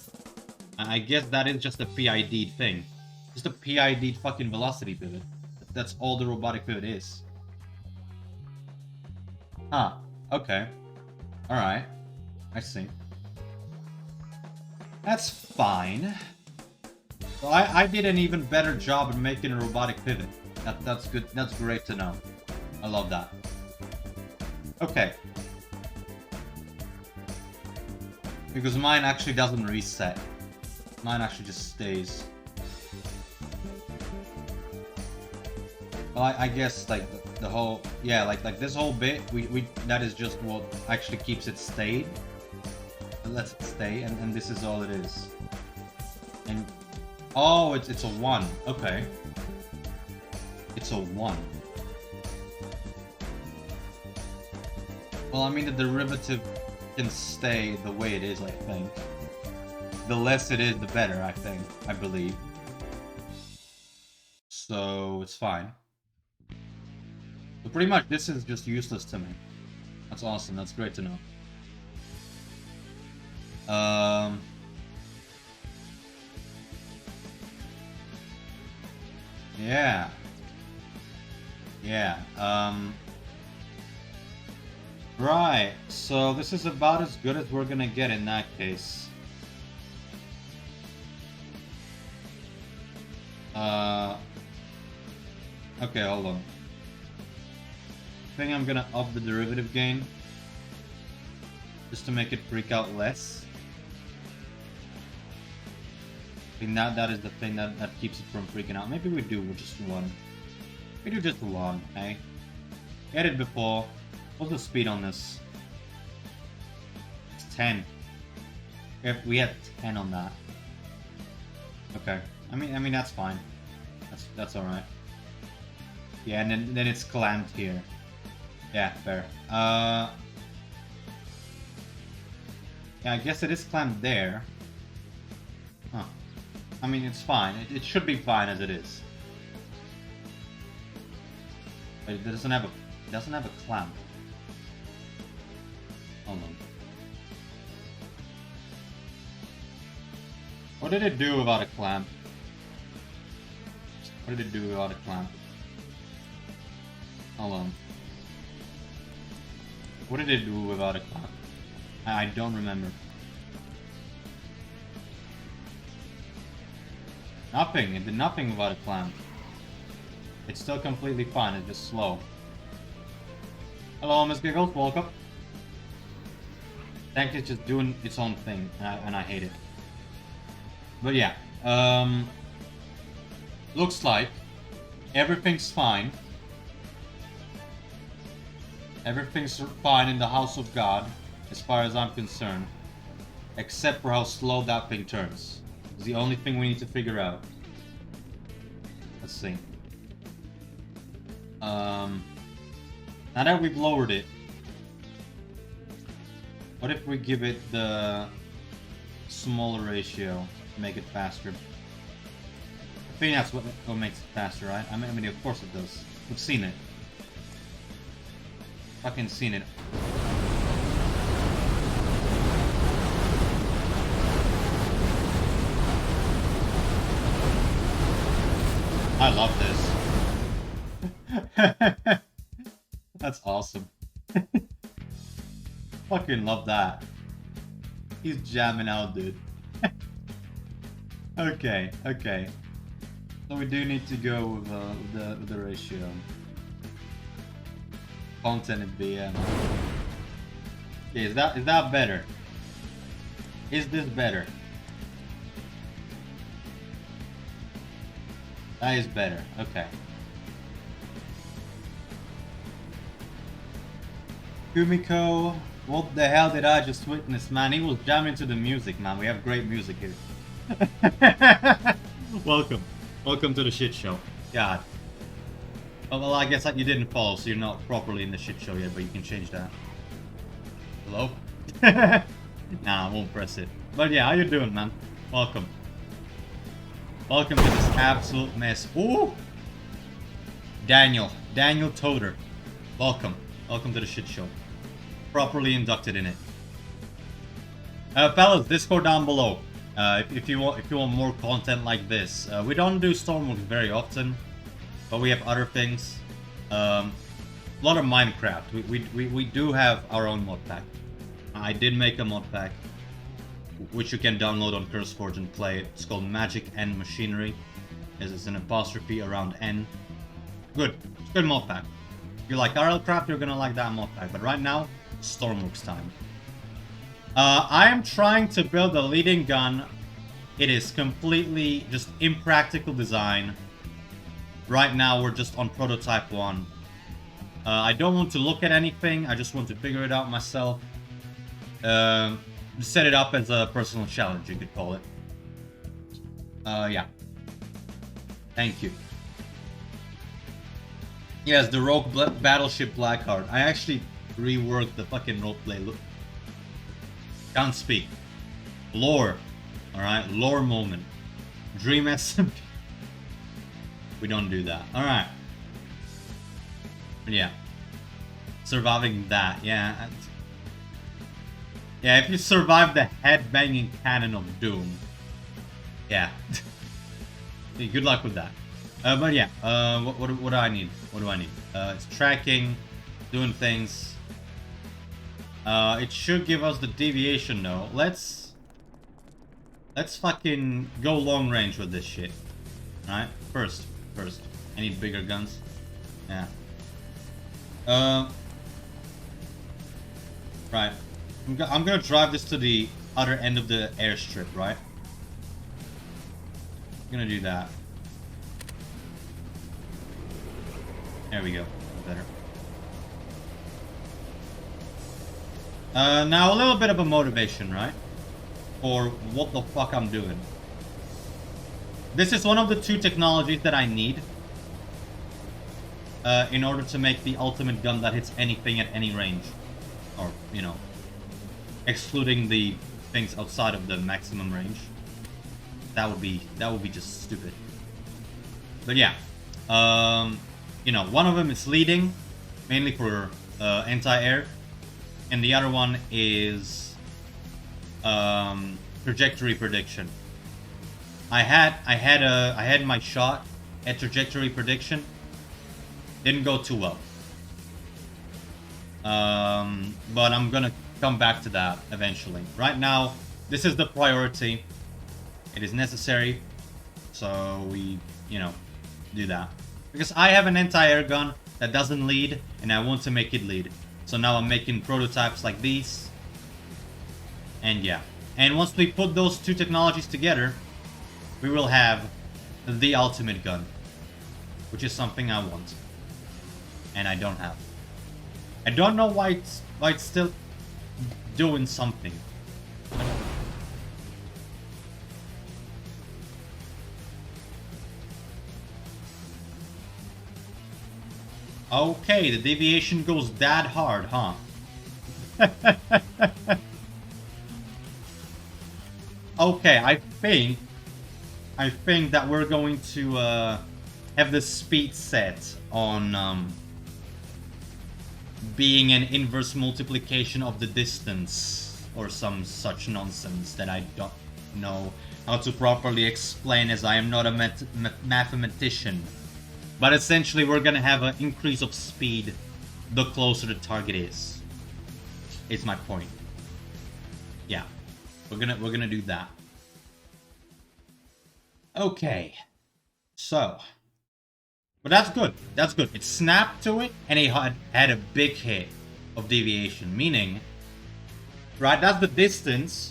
I guess that is just a PID thing. Just a PID fucking velocity pivot. That's all the robotic pivot is. Huh. Okay. Alright. I see. That's fine. So I did an even better job in making a robotic pivot. That's good. That's great to know. I love that. Okay. Because mine actually doesn't reset. Mine actually just stays. Well, I guess like the whole, yeah, like this whole bit, we that is just what actually keeps it stayed. It lets it stay, and this is all it is. And oh, it's a 1. Okay. It's a 1. Well, I mean, the derivative can stay the way it is, I think. The less it is, the better, I think. I believe. So, it's fine. So pretty much, this is just useless to me. That's awesome. That's great to know. Yeah. Yeah. Right. So this is about as good as we're gonna get in that case. Okay, hold on. I think I'm gonna up the derivative gain just to make it freak out less. I think that is the thing that keeps it from freaking out. Maybe we do just 1. We do just 1, eh? We had it before. What's the speed on this? It's 10. We had 10 on that. Okay, I mean that's fine. That's all right. Yeah, and then it's clamped here. Yeah, fair. Yeah, I guess it is clamped there. Huh. I mean, it's fine. It should be fine as it is. But it doesn't have a clamp. Hold on. What did it do without a clamp? What did it do without a clamp? Hold on. What did it do without a clamp? I don't remember. Nothing. It did nothing without a clamp. It's still completely fine. It's just slow. Hello, Miss Giggles. Welcome. Tank is just doing its own thing, and I hate it. But yeah, looks like everything's fine. Everything's fine in the house of God, as far as I'm concerned. Except for how slow that thing turns. It's the only thing we need to figure out. Let's see. Now that we've lowered it, what if we give it the smaller ratio to make it faster? I think that's what makes it faster, right? I mean, of course it does. We've seen it. Fucking seen it. I love this. That's awesome. Fucking love that. He's jamming out, dude. Okay. So we do need to go with the ratio. Content and BM. Okay, is that better? Is this better? That is better. Okay. Kumiko, what the hell did I just witness, man? He was jamming to the music, man. We have great music here. Welcome to the shit show. God. Oh, well, I guess you didn't follow, so you're not properly in the shit show yet, but you can change that. Hello? Nah, I won't press it. But yeah, how you doing, man? Welcome. Welcome to this absolute mess. Ooh! Daniel Toter. Welcome to the shit show. Properly inducted in it. Fellas, Discord down below. If you want more content like this. We don't do Stormworks very often, but we have other things. A lot of Minecraft. We do have our own mod pack. I did make a mod pack, which you can download on CurseForge and play. It's called Magic and Machinery. It's an apostrophe around N. Good. It's a good mod pack. If you like RLCraft, you're gonna like that mod pack. But right now, Stormworks time. I am trying to build a leading gun. It is completely just impractical design. Right now, we're just on prototype 1. I don't want to look at anything. I just want to figure it out myself. Set it up as a personal challenge, you could call it. Yeah. Thank you. Yes, the Rogue Battleship Blackheart. I actually reworked the fucking roleplay. Look. Can't speak. Lore. Alright, lore moment. Dream SMP. We don't do that. Alright. Yeah. Surviving that, yeah. Yeah, if you survive the head-banging cannon of doom. Yeah. Good luck with that. But yeah, what do I need? What do I need? It's tracking, doing things. It should give us the deviation though. Let's fucking go long range with this shit. Alright, first. I need bigger guns. Yeah. Right. I'm gonna drive this to the other end of the airstrip, right? I'm gonna do that. There we go. Better. Now a little bit of a motivation, right? For what the fuck I'm doing. This is one of the two technologies that I need in order to make the ultimate gun that hits anything at any range. Or, you know, excluding the things outside of the maximum range. That would be just stupid. But yeah, you know, one of them is leading, mainly for anti-air, and the other one is trajectory prediction. I had my shot at trajectory prediction. Didn't go too well. But I'm gonna come back to that eventually. Right now, this is the priority. It is necessary, so we, you know, do that. Because I have an anti-air gun that doesn't lead, and I want to make it lead. So now I'm making prototypes like these. And yeah. And once we put those two technologies together, we will have the ultimate gun. Which is something I want. And I don't have. I don't know why it's still doing something. Okay, the deviation goes that hard, huh? Okay, I think that we're going to have the speed set on being an inverse multiplication of the distance or some such nonsense that I don't know how to properly explain, as I am not a mathematician. But essentially, we're gonna have an increase of speed the closer the target is. It's my point. Yeah, we're gonna do that. Okay, so, but that's good. That's good. It snapped to it, and it had a big hit of deviation, meaning, right? That's the distance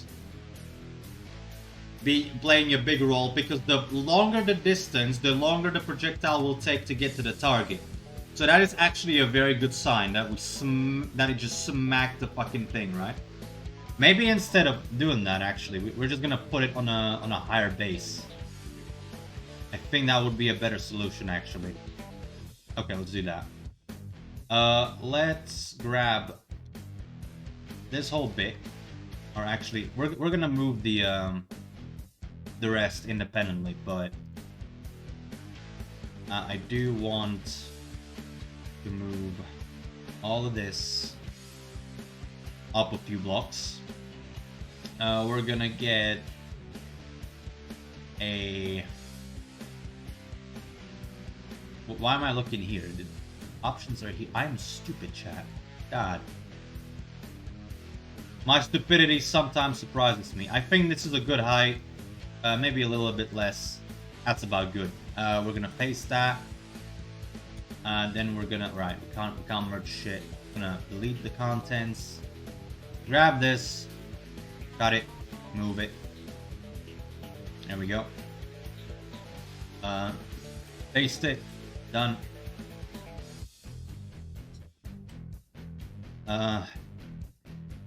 be playing a big role, because the longer the distance, the longer the projectile will take to get to the target. So that is actually a very good sign that that it just smacked the fucking thing, right? Maybe instead of doing that, actually, we're just gonna put it on a higher base. I think that would be a better solution, actually. Okay, let's do that. Let's grab this whole bit, or actually, we're gonna move the rest independently, but I do want to move all of this up a few blocks. We're gonna get a... Why am I looking here? The options are here. I am stupid, chat. God. My stupidity sometimes surprises me. I think this is a good height. Maybe a little bit less. That's about good. We're gonna paste that. Then we're gonna... Right, we can't merge shit. Gonna delete the contents. Grab this. Got it. Move it. There we go. Paste it. Done.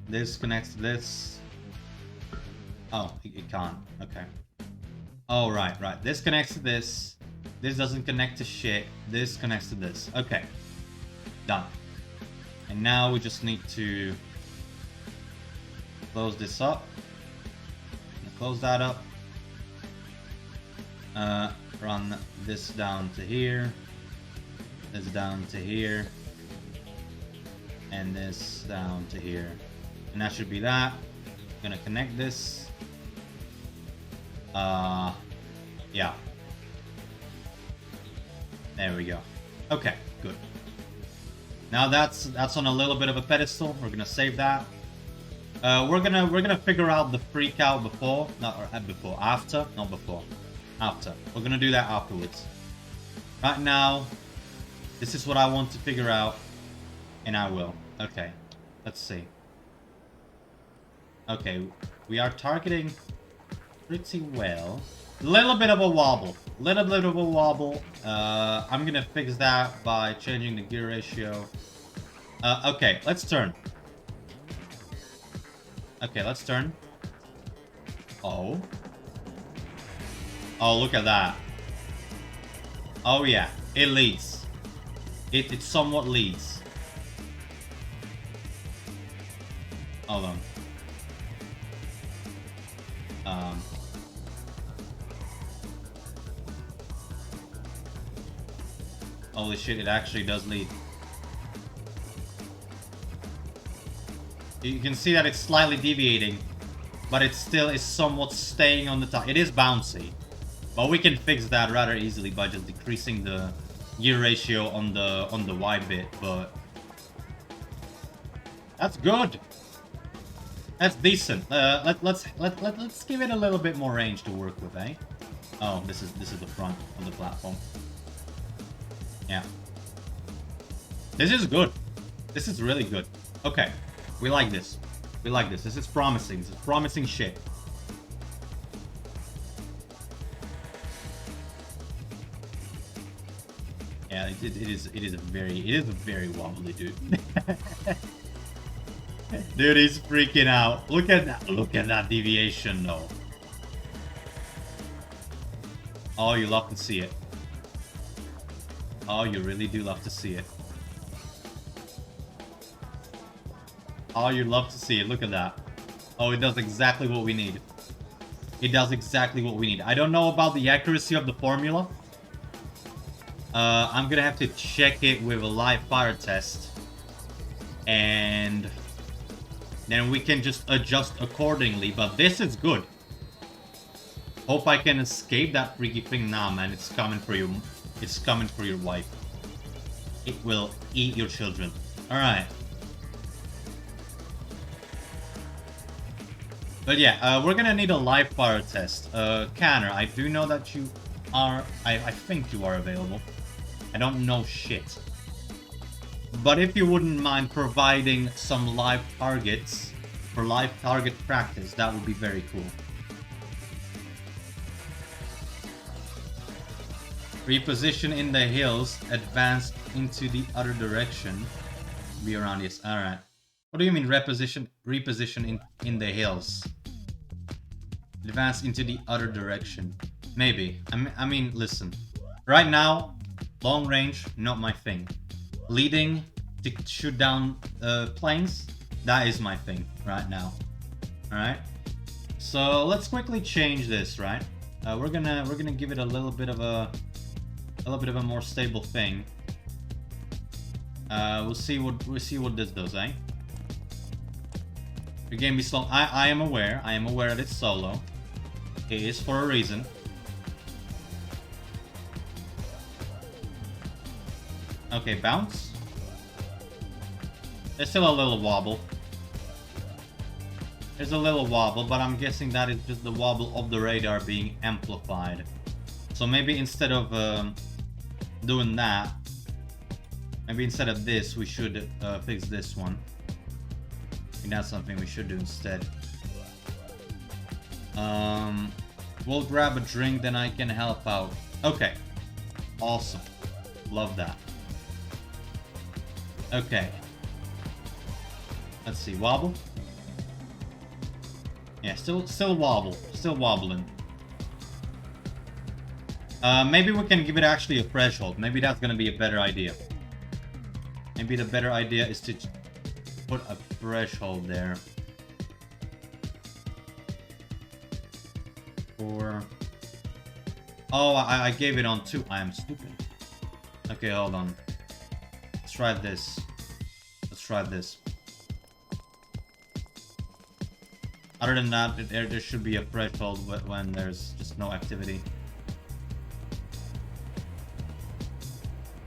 This connects to this. Oh, it can't. Okay. Oh, right. This connects to this. This doesn't connect to shit. This connects to this. Okay. Done. And now we just need to close this up. Close that up. Run this down to here. This down to here. And this down to here. And that should be that. I'm gonna connect this. Yeah. There we go. Okay, good. Now that's on a little bit of a pedestal. We're gonna save that. We're gonna figure out the freak out before, after. After. We're gonna do that afterwards. Right now, this is what I want to figure out, and I will. Okay, let's see. Okay, we are targeting pretty well. Little bit of a wobble. I'm gonna fix that by changing the gear ratio. Okay, let's turn. Okay, let's turn. Oh. Oh, look at that. Oh yeah, it leads. It somewhat leads. Hold on. Holy shit, it actually does lead. You can see that it's slightly deviating, but it still is somewhat staying on the top. It is bouncy, but we can fix that rather easily by just decreasing the gear ratio on the Y bit. But that's good. That's decent. Let's give it a little bit more range to work with, eh? Oh, this is the front of the platform. Yeah. This is good. This is really good. Okay. We like this. We like this. This is promising. This is promising shit. Yeah, it is very wobbly, dude. Dude, he's freaking out. Look at that. Look at that deviation, though. Oh, you love to see it. Oh, you really do love to see it. Oh, you love to see it. Look at that. Oh, it does exactly what we need. It does exactly what we need. I don't know about the accuracy of the formula. I'm gonna have to check it with a live fire test. And then we can just adjust accordingly. But this is good. Hope I can escape that freaky thing. Nah, man, it's coming for you. It's coming for your wife. It will eat your children. Alright. But yeah, we're gonna need a live fire test. Canner, I do know that you are... I think you are available. I don't know shit. But if you wouldn't mind providing some live targets for live target practice, that would be very cool. Reposition in the hills, advance into the other direction. Be around, yes. Alright. What do you mean reposition in the hills? Advance into the other direction. Maybe. I mean, listen. Right now, long range, not my thing. Leading to shoot down planes, that is my thing right now. Alright? So let's quickly change this, right? We're gonna give it a little bit of a more stable thing. We'll see what this does, eh? The game is slow. I am aware that it's solo. It is for a reason. Okay, bounce. There's still a little wobble. There's a little wobble, but I'm guessing that is just the wobble of the radar being amplified. So maybe instead of doing that, maybe instead of this, we should fix this one. I think that's something we should do instead. We'll grab a drink, then I can help out. Okay. Awesome. Love that. Okay. Let's see. Wobble? Yeah, still wobble. Still wobbling. Maybe we can give it actually a threshold. Maybe that's gonna be a better idea. Maybe the better idea is to put a threshold there. Or... Oh, I gave it on 2. I am stupid. Okay, hold on. Let's try this. Let's try this. Other than that, there should be a threshold when there's just no activity.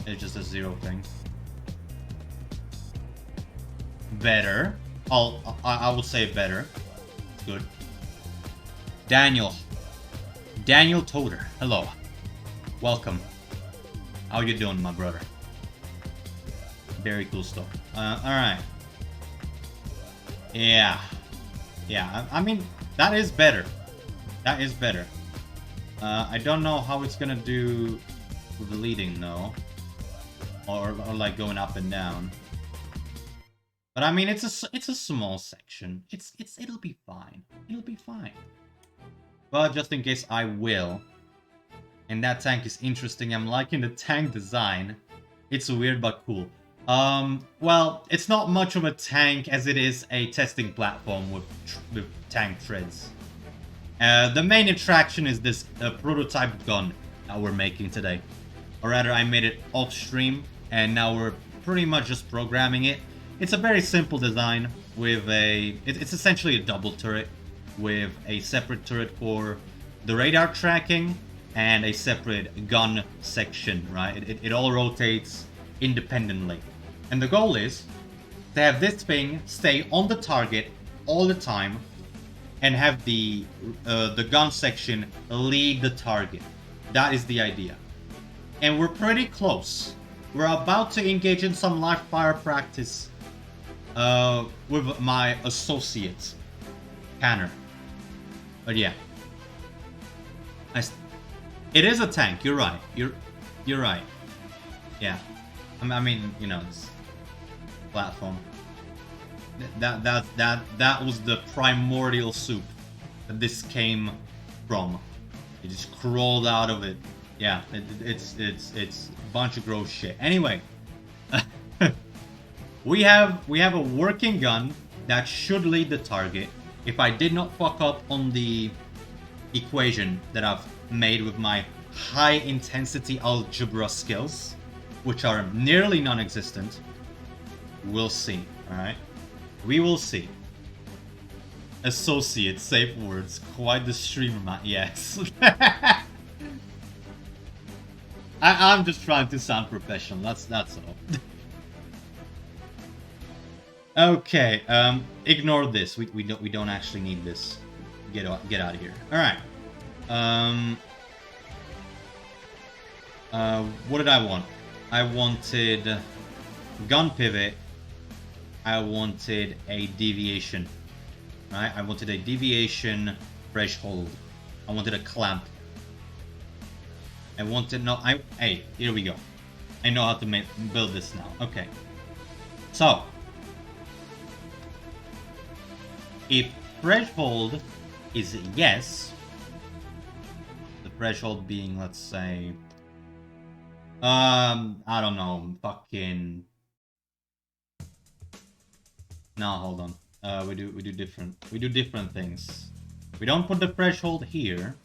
It's just a 0 thing. Better. I will say better. Good. Daniel Toder. Hello. Welcome. How you doing, my brother? Very cool stuff. Alright. Yeah. Yeah, I mean, that is better. That is better. I don't know how it's gonna do with the leading, though. Or like going up and down. But I mean, it's a small section. It'll be fine. It'll be fine. But just in case, I will And that tank is interesting. I'm liking the tank design. It's weird but cool. Well, it's not much of a tank as it is a testing platform with tank treads. The main attraction is this prototype gun that we're making today. Or rather, I made it off stream, and now we're pretty much just programming it. It's a very simple design with it's essentially a double turret with a separate turret for the radar tracking and a separate gun section, right? It all rotates independently. And the goal is to have this thing stay on the target all the time and have the gun section lead the target. That is the idea. And we're pretty close. We're about to engage in some live fire practice with my associate, Tanner. But yeah. It is a tank, you're right. You're right. Yeah. I mean, you know, it's platform. That was the primordial soup that this came from. It just crawled out of it. Yeah, it's a bunch of gross shit. Anyway, we have a working gun that should lead the target. If I did not fuck up on the equation that I've made with my high intensity algebra skills, which are nearly non-existent, we'll see. All right, we will see. Associate, safe words, quite the streamer, man. Yes. I'm just trying to sound professional. That's all. Okay. Ignore this. We don't actually need this. Get out of here. All right. What did I want? I wanted gun pivot. I wanted a deviation. Right? I wanted a deviation threshold. I wanted a clamp. I wanted hey, here we go. I know how to build this now. Okay. So, if threshold is yes, the threshold being, let's say, I don't know, fucking. No, hold on. We do different things. We don't put the threshold here.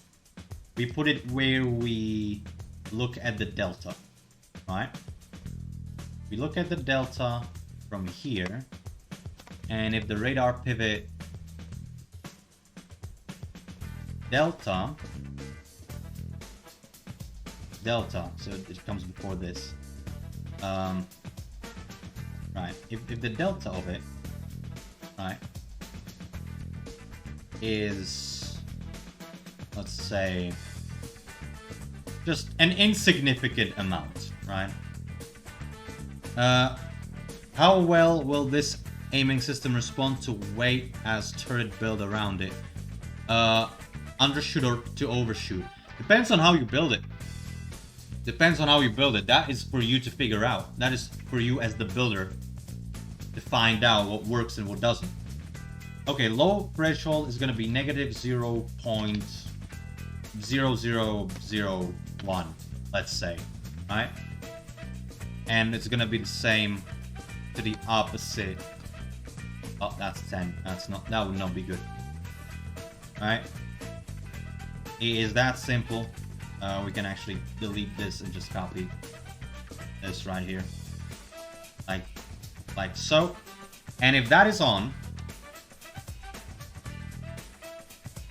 We put it where we look at the delta, right? We look at the delta from here, and if the radar pivot delta, so it comes before this, right? If the delta of it, right, is, let's say, just an insignificant amount, right? How well will this aiming system respond to weight as turret build around it? Undershoot or to overshoot? Depends on how you build it. Depends on how you build it. That is for you to figure out. That is for you as the builder to find out what works and what doesn't. Okay, low threshold is going to be negative 0.0001, let's say, right? And it's going to be the same to the opposite. Oh, that's 10. That would not be good. Alright? It is that simple. We can actually delete this and just copy this right here. Like so. And if that is on,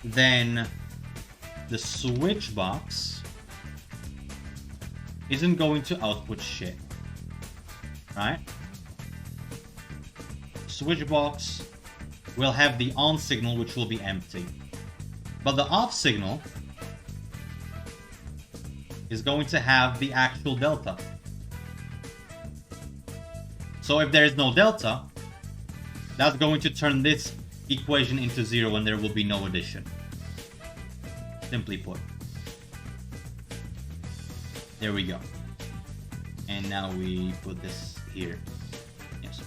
then the switch box isn't going to output shit. Right? Switch box will have the on signal, which will be empty. But the off signal is going to have the actual delta. So if there is no delta, that's going to turn this equation into 0 and there will be no addition. Simply put. There we go. And now we put this here. Yes.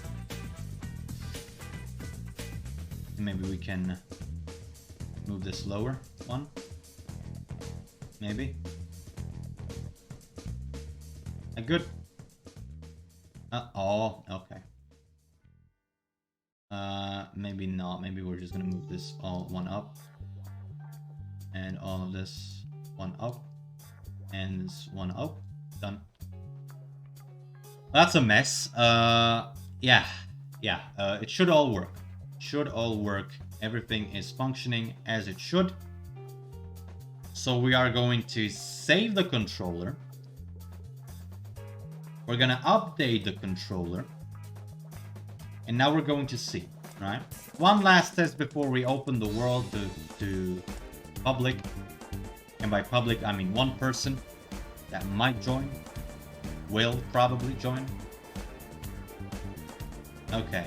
Maybe we can move this lower one. Maybe. Good. Oh, okay. Maybe not. Maybe we're just gonna move this all one up. And all of this one up. And this one up. Done. That's a mess. Yeah. It should all work. Should all work. Everything is functioning as it should. So we are going to save the controller. We're gonna update the controller. And now we're going to see, right? One last test before we open the world to public. And by public, I mean one person that might join. Will probably join. Okay.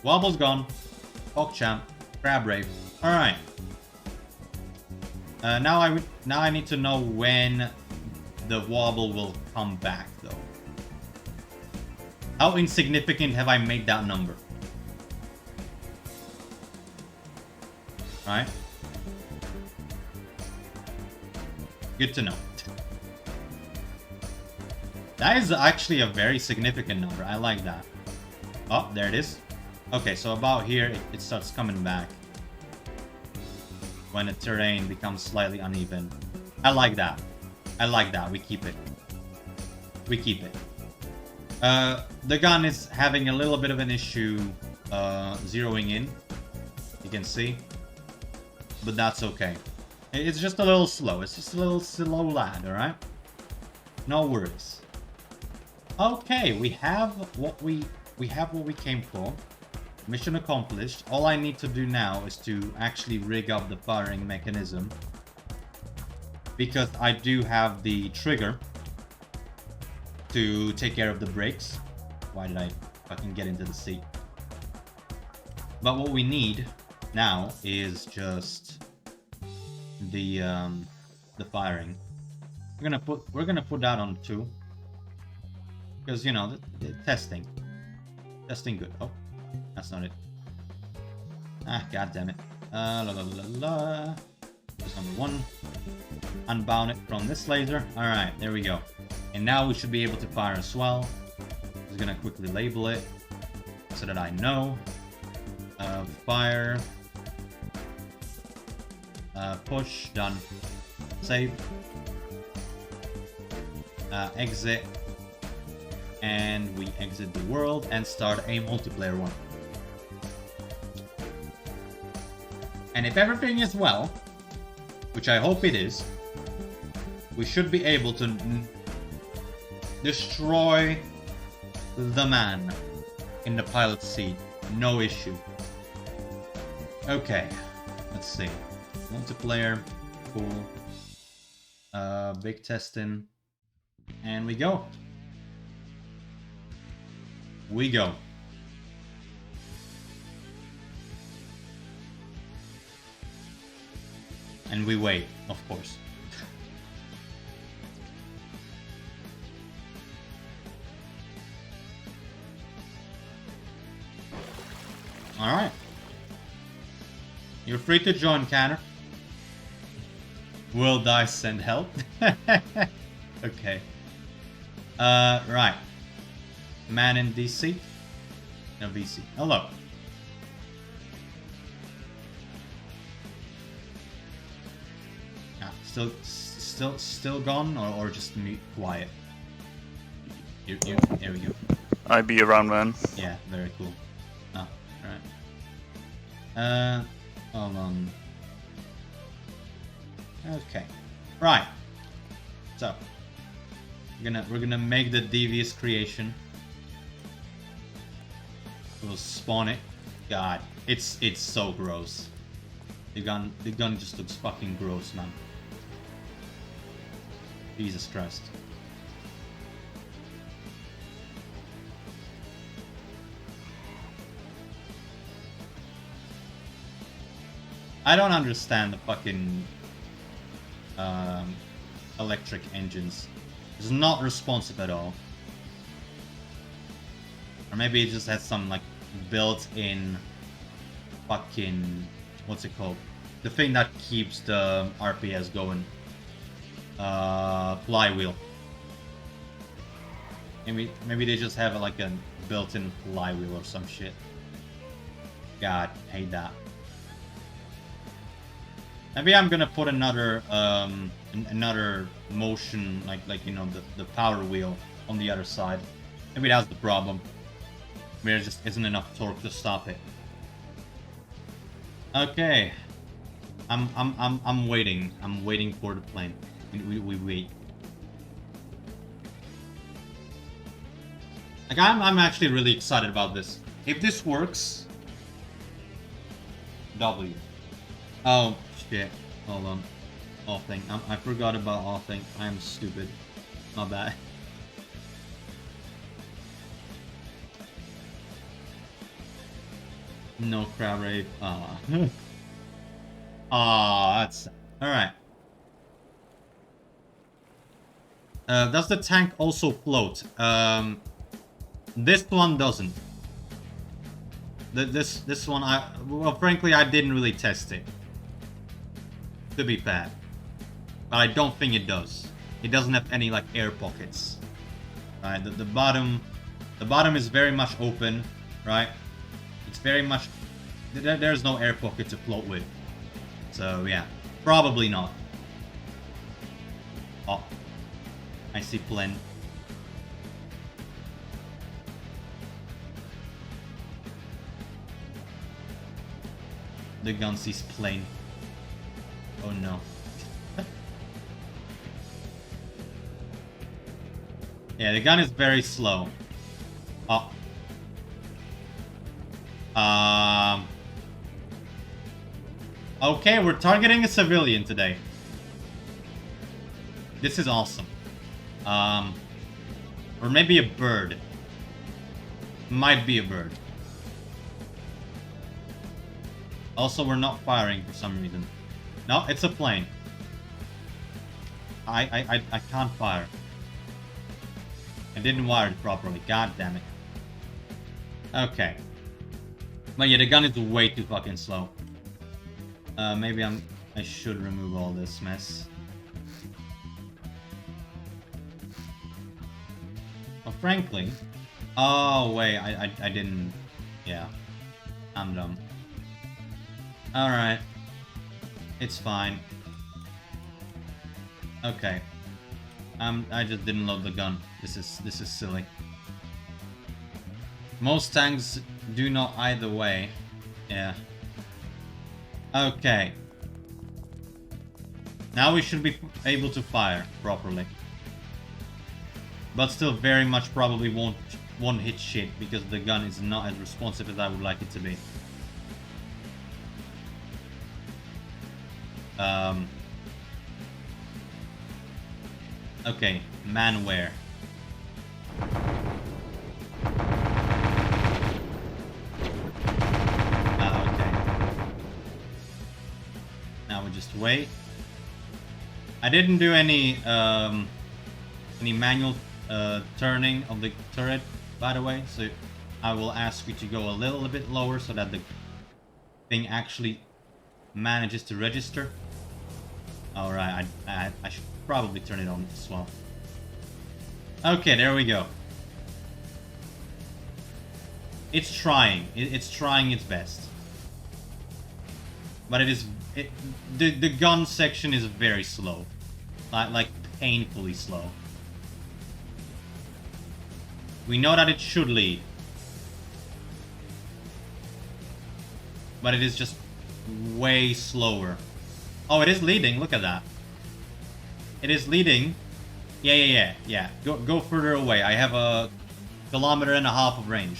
Wobble's gone. PogChamp. Crab Rave. Alright. Now I need to know when the wobble will come back, though. How insignificant have I made that number? Alright. Good to know. That is actually a very significant number. I like that. Oh, there it is. Okay, so about here, it starts coming back. When the terrain becomes slightly uneven. I like that. I like that. We keep it. We keep it. The gun is having a little bit of an issue zeroing in. You can see. But that's okay. It's just a little slow. It's just a little slow lad, alright? No worries. Okay, we have what we came for. Mission accomplished. All I need to do now is to actually rig up the firing mechanism. Because I do have the trigger to take care of the brakes. Why did I fucking get into the seat? But what we need now is just the firing. We're gonna put that on 2. Because, you know, the testing. Testing good. Oh, that's not it. Ah, god damn it. Just number 1. Unbound it from this laser. Alright, there we go. And now we should be able to fire as well. Just gonna quickly label it so that I know. Fire. Push. Done. Save. Exit. And we exit the world and start a multiplayer one. And if everything is well, which I hope it is, we should be able to destroy the man in the pilot seat. No issue. Okay, let's see. Multiplayer, cool. Big testing, and we go. We go. And we wait, of course. Alright. You're free to join, Canner. Will dice send help? Okay. Right. Man in DC? No, VC. Hello. Ah, still gone, or just quiet? There we go. I be around, man. Yeah, very cool. Oh, alright. Hold on. Okay. Right. So we're gonna make the devious creation. We'll spawn it. God, it's so gross. The gun just looks fucking gross, man. Jesus Christ. I don't understand the fucking electric engines. It's not responsive at all. Or maybe it just has some like built-in fucking, what's it called? The thing that keeps the RPS going. Flywheel. Maybe they just have like a built-in flywheel or some shit. God, hate that. Maybe I'm gonna put another another motion, like you know, the power wheel on the other side. Maybe that's the problem. Maybe there just isn't enough torque to stop it. Okay, I'm waiting. I'm waiting for the plane. We wait. Like I'm actually really excited about this. If this works, W. Oh shit! Hold on. Offing. I forgot about offing. I'm stupid. Not bad. No crab rave. Ah. Ah, that's alright. Does the tank also float? This one doesn't. This one, well, frankly, I didn't really test it. To be fair, but I don't think it does. It doesn't have any like air pockets. Right, the bottom is very much open. Right, it's very much there's no air pocket to float with. So yeah, probably not. Oh, I see plane. The gun sees plane. Oh no. Yeah, the gun is very slow. Oh. Okay, we're targeting a civilian today. This is awesome. Or maybe a bird. Might be a bird. Also, we're not firing for some reason. No, it's a plane. I can't fire. I didn't wire it properly. God damn it. Okay. But yeah, the gun is way too fucking slow. Maybe I should remove all this mess. Well, frankly... Oh, wait, I didn't... Yeah. I'm dumb. Alright. It's fine. Okay. I just didn't load the gun. This is silly. Most tanks do not either way. Yeah. Okay. Now we should be able to fire properly. But still very much probably won't hit shit because the gun is not as responsive as I would like it to be. Okay, manware. Okay. Now we just wait. I didn't do any manual turning of the turret, by the way, so I will ask you to go a little bit lower so that the thing actually manages to register. Alright, I should probably turn it on as well. Okay, there we go. It's trying. It's trying its best. But the gun section is very slow. Like painfully slow. We know that it should lead. But it is just way slower. Oh, it is leading. Look at that. It is leading. Yeah. Go further away. I have a 1.5 kilometers of range.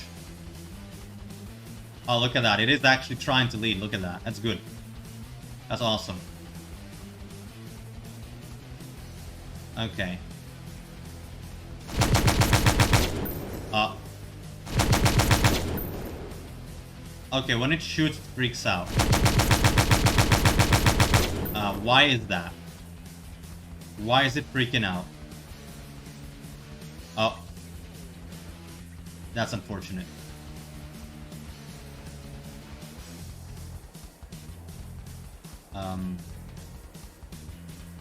Oh, look at that. It is actually trying to lead. Look at that. That's good. That's awesome. Okay. Okay, when it shoots, it freaks out. Why is that? Why is it freaking out? Oh. That's unfortunate.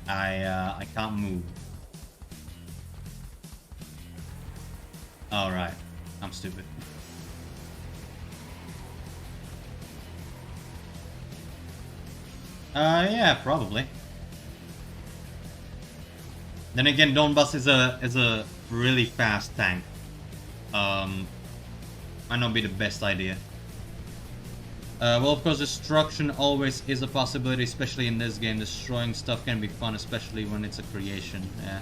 I can't move. Alright. I'm stupid. Yeah, probably. Then again, Donbass is a really fast tank. Might not be the best idea. Well, of course, destruction always is a possibility, especially in this game. Destroying stuff can be fun, especially when it's a creation. Yeah.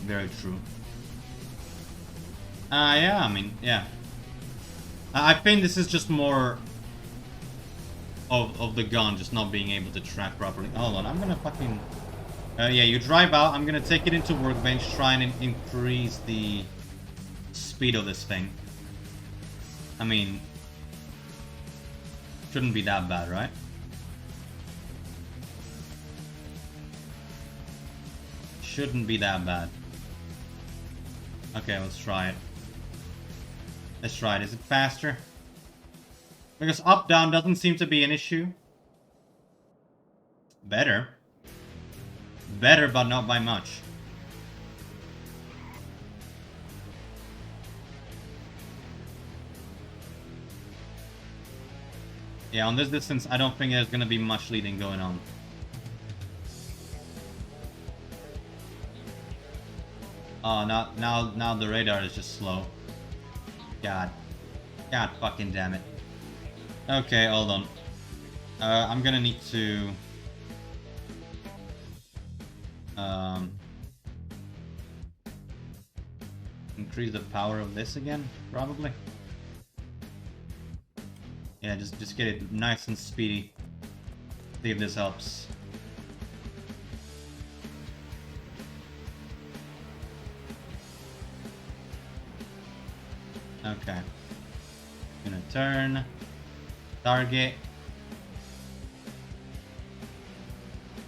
Very true. Yeah, I mean, yeah. I think this is just more of the gun just not being able to track properly. Hold on, I'm gonna fucking... yeah, you drive out. I'm gonna take it into workbench, try and increase the speed of this thing. I mean, shouldn't be that bad, right? Shouldn't be that bad. Okay, let's try it. Let's try it. Is it faster? Because up-down doesn't seem to be an issue. Better. Better, but not by much. Yeah, on this distance, I don't think there's gonna be much leading going on. Oh, now the radar is just slow. God fucking damn it. Okay, hold on. I'm gonna need to... increase the power of this again, probably. Yeah, just get it nice and speedy. See if this helps. Okay. Gonna turn. Target.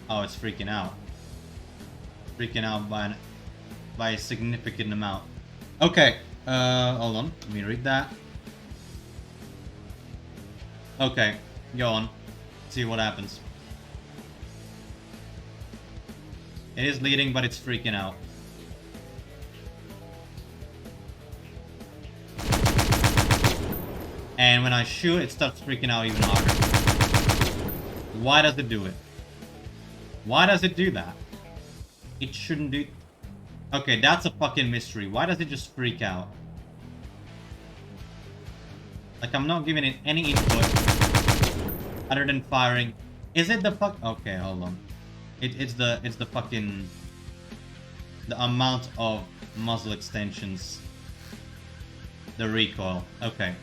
Oh, it's freaking out. Freaking out by a significant amount. Okay. Hold on. Let me read that. Okay. Go on. See what happens. It is leading, but it's freaking out. And when I shoot, it starts freaking out even harder. Why does it do it? Why does it do that? It shouldn't do... Okay, that's a fucking mystery. Why does it just freak out? Like, I'm not giving it any input other than firing. Is it the fuck... Okay, hold on. It's the fucking... The amount of muzzle extensions. The recoil. Okay.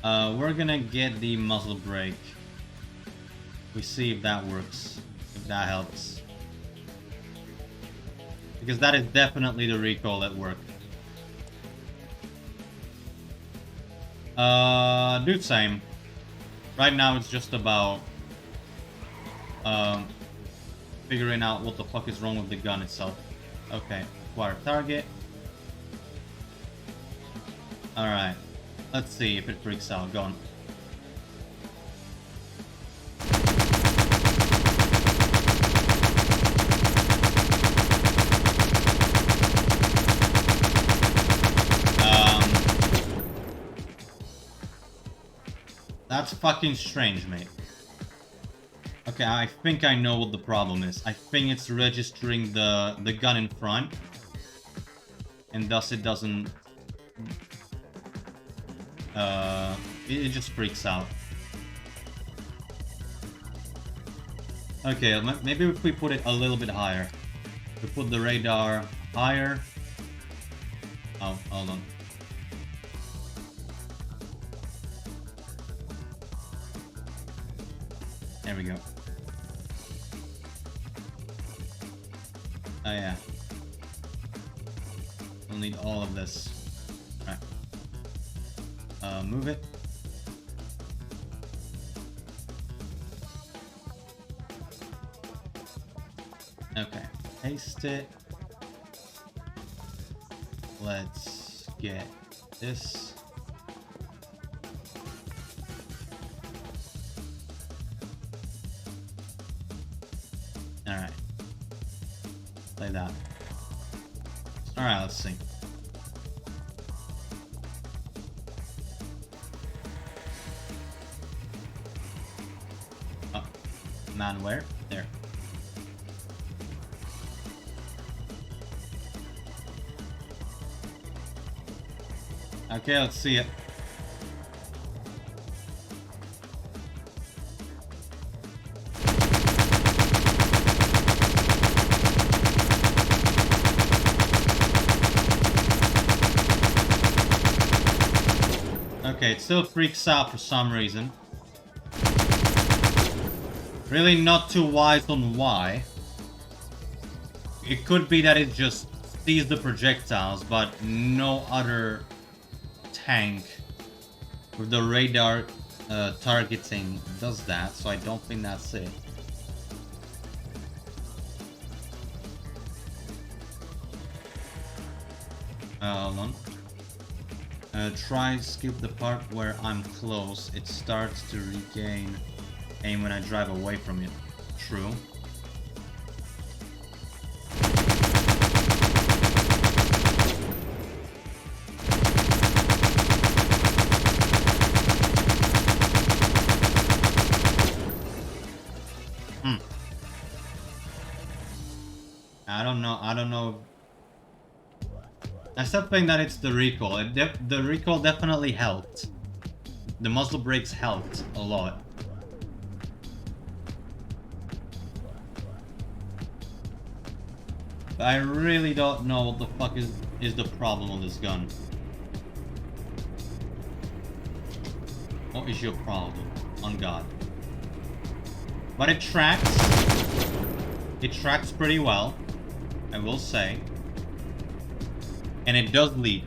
We're gonna get the muzzle brake. We see if that works. If that helps. Because that is definitely the recoil at work. Do the same. Right now it's just about figuring out what the fuck is wrong with the gun itself. Okay, acquire target. Alright. Let's see if it freaks out. Go on. That's fucking strange, mate. Okay, I think I know what the problem is. I think it's registering the gun in front. And thus it doesn't... it just freaks out. Okay, maybe if we put it a little bit higher. We put the radar higher. Oh, hold on. There we go. Oh yeah. We'll need all of this. Alright. Move it. Okay. Paste it. Let's get this. Alright. like that. Alright, let's see. Oh, man, where? There. Okay, let's see it. Okay, it still freaks out for some reason. Really not too wise on why. It could be that it just sees the projectiles, but no other tank with the radar targeting does that, so I don't think that's it. Hold on. Try skip the part where I'm close. It starts to regain aim when I drive away from it. True. I don't know. I still think that it's the recoil. The recoil definitely helped. The muzzle brakes helped a lot. But I really don't know what the fuck is the problem with this gun. What is your problem? On God. But it tracks. It tracks pretty well, I will say. And it does lead.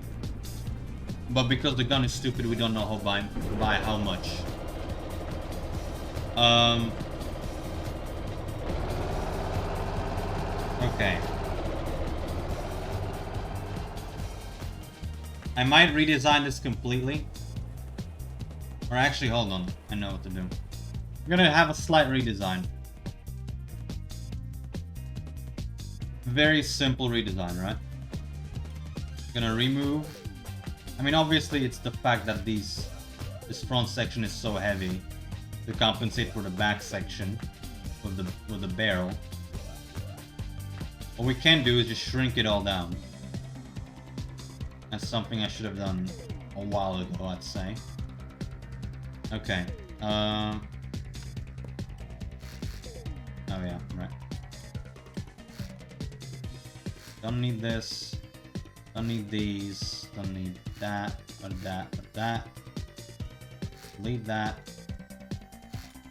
But because the gun is stupid, we don't know how by how much. Okay. I might redesign this completely. Or actually, hold on. I know what to do. I'm gonna have a slight redesign. Very simple redesign, right? Gonna remove. I mean, obviously, it's the fact that this front section is so heavy to compensate for the back section with the barrel. What we can do is just shrink it all down. That's something I should have done a while ago, I'd say. Okay. Oh yeah, right. Don't need this. Don't need these. Don't need that. Or that. Or that. Delete that.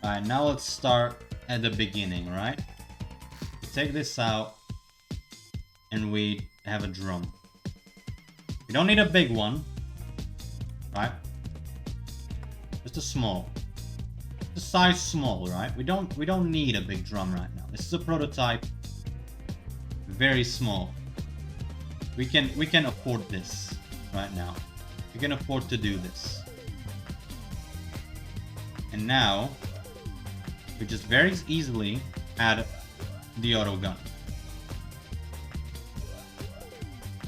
Alright, now let's start at the beginning, right? We take this out. And we have a drum. We don't need a big one. Right? Just a small. Just a size small, right? We don't need a big drum right now. This is a prototype. Very small. We can afford this right now. We can afford to do this. And now we just very easily add the auto gun.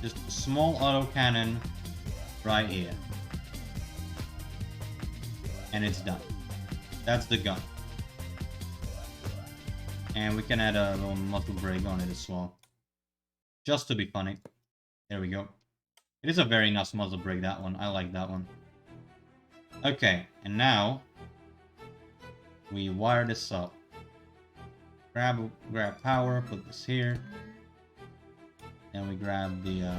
Just a small auto cannon right here. And it's done. That's the gun. And we can add a little muzzle brake on it as well. Just to be funny. There we go. It is a very nice muzzle brake, that one. I like that one. Okay, and now we wire this up. Grab power, put this here. And we grab the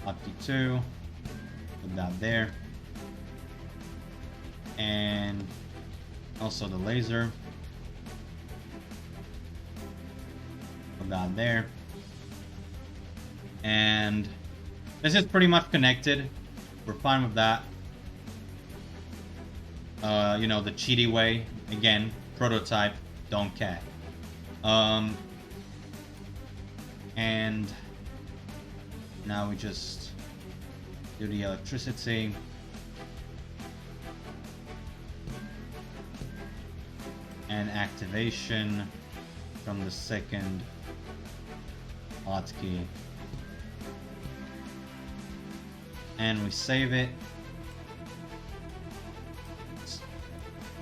hotkey 2. Put that there. And also the laser. Put that there. And this is pretty much connected. We're fine with that. You know, the cheaty way. Again, prototype, don't care. And now we just do the electricity. And activation from the second hotkey. And we save it.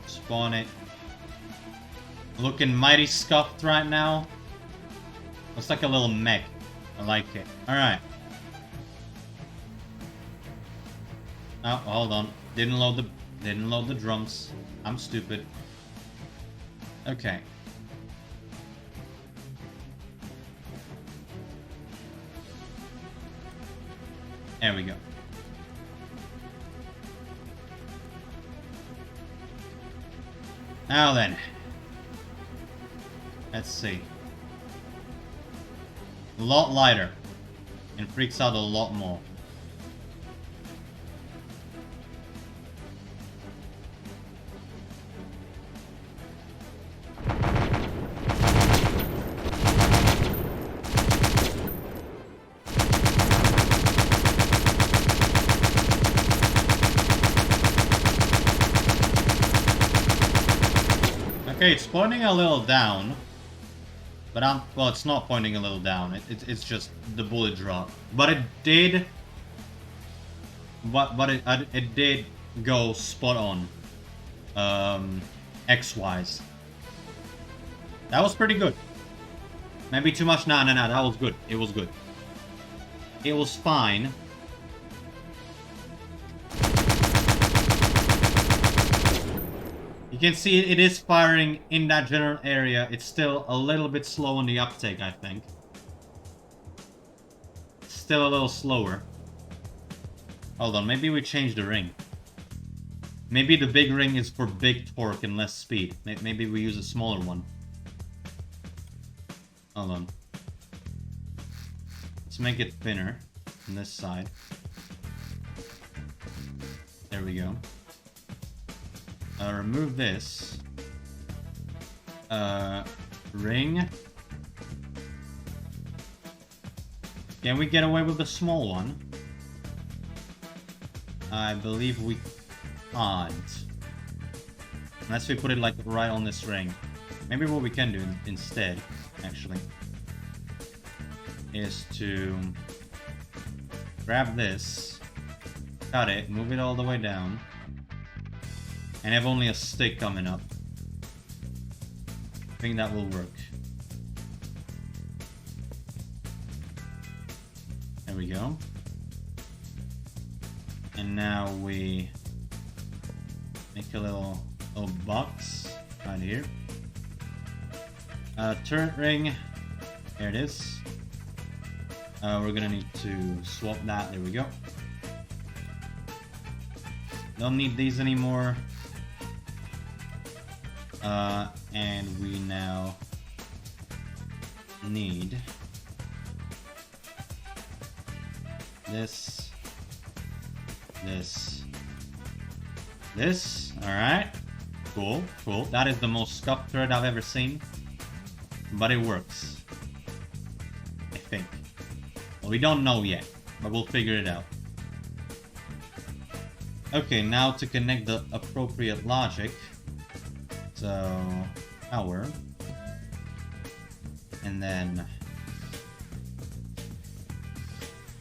Spawn it. Looking mighty scuffed right now. Looks like a little mech. I like it. Alright. Oh, hold on. Didn't load the drums. I'm stupid. Okay. There we go. Now then. Let's see. A lot lighter. And freaks out a lot more. Okay, it's pointing a little down. But well, it's not pointing a little down. It's just the bullet drop. But it did... But it did go spot on. X-wise. That was pretty good. Maybe too much? No, that was good. It was good. It was fine. You can see it is firing in that general area. It's still a little bit slow on the uptake, I think. Still a little slower. Hold on, maybe we change the ring. Maybe the big ring is for big torque and less speed. Maybe we use a smaller one. Hold on. Let's make it thinner on this side. There we go. Remove this. Ring. Can we get away with the small one? I believe we can't. Unless we put it like right on this ring. Maybe what we can do instead, actually, is to grab this, cut it, move it all the way down, and have only a stick coming up. I think that will work. There we go. And now we make a little box right here. Turret ring. There it is. We're gonna need to swap that. There we go. Don't need these anymore. And we now need this. Alright. Cool. That is the most scuffed turret I've ever seen. But it works. I think. Well, we don't know yet, but we'll figure it out. Okay, now to connect the appropriate logic. So, power. And then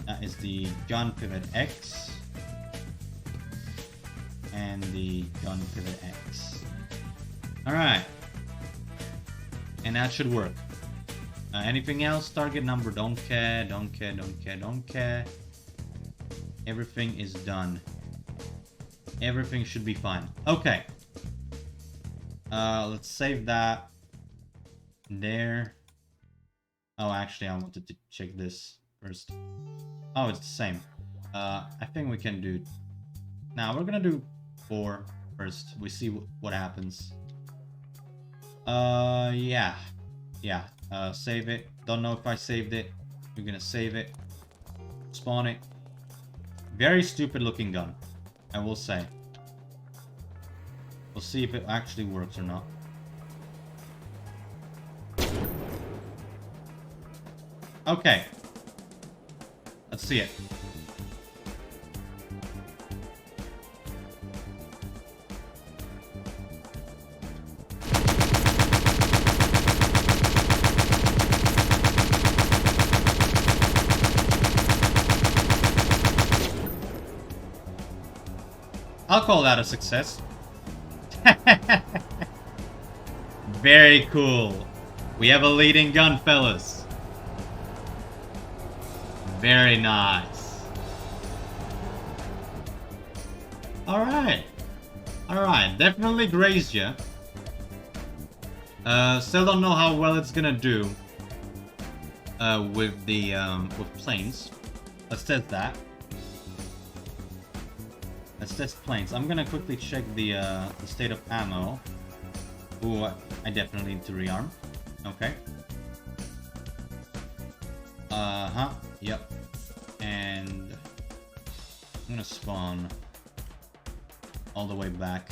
that is the gun pivot X. And the gun pivot X. Alright. And that should work. Anything else? Target number, don't care. Everything is done. Everything should be fine. Okay. Let's save that. There. Oh, actually, I wanted to check this first. Oh, it's the same. I think we can do... Now, we're gonna do 4 first. We see what happens. Yeah. Save it. Don't know if I saved it. We're gonna save it. Spawn it. Very stupid looking gun, I will say. We'll see if it actually works or not. Okay. Let's see it. I'll call that a success. Very cool. We have a leading gun, fellas. Very nice. Alright. Alright, definitely grazed you. Still don't know how well it's gonna do with the with planes. Let's test that. Let's test planes. I'm gonna quickly check the state of ammo. Ooh, I definitely need to rearm. Okay. Yep. And I'm gonna spawn all the way back.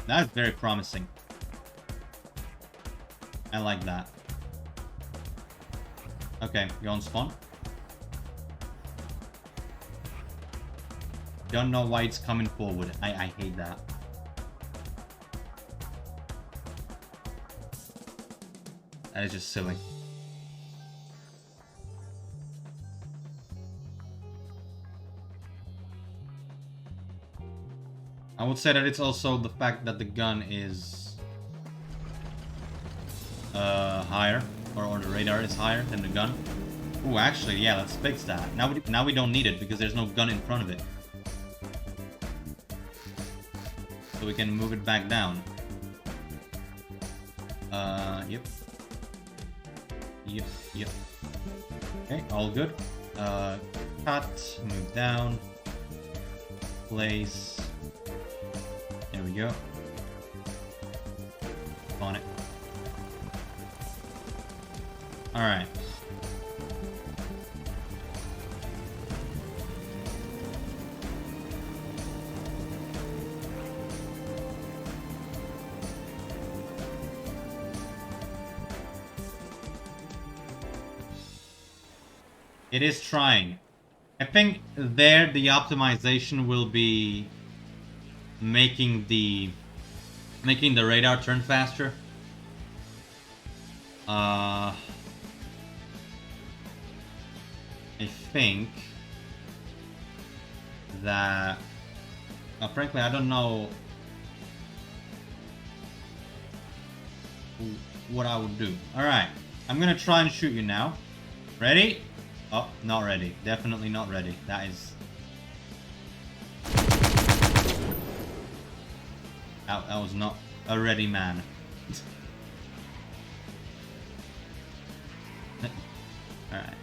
That's very promising. I like that. Okay, go on spawn. Don't know why it's coming forward. I hate that. That is just silly. I would say that it's also the fact that the gun is higher, or the radar is higher than the gun. Ooh, actually, yeah, let's fix that. Now we don't need it because there's no gun in front of it. So we can move it back down. Yep. Yep. Okay, all good. Cut, move down. Place. There we go. On it. Alright. It is trying. I think there the optimization will be making the radar turn faster. I think that frankly I don't know what I would do. Alright, I'm gonna try and shoot you now. Ready? Oh, not ready. Definitely not ready. That is... That was not a ready man. Alright.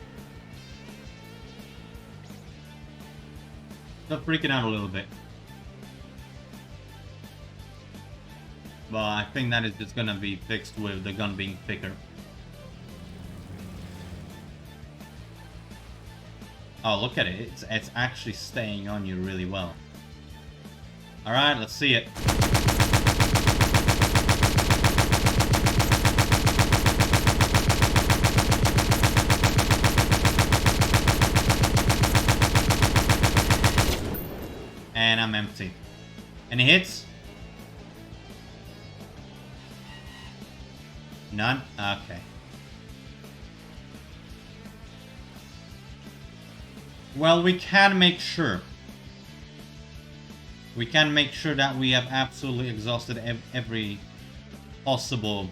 Still freaking out a little bit. But I think that is just gonna be fixed with the gun being thicker. Oh, look at it. It's actually staying on you really well. Alright, let's see it. And I'm empty. Any hits? None? Okay. Well, we can make sure. We can make sure that we have absolutely exhausted every possible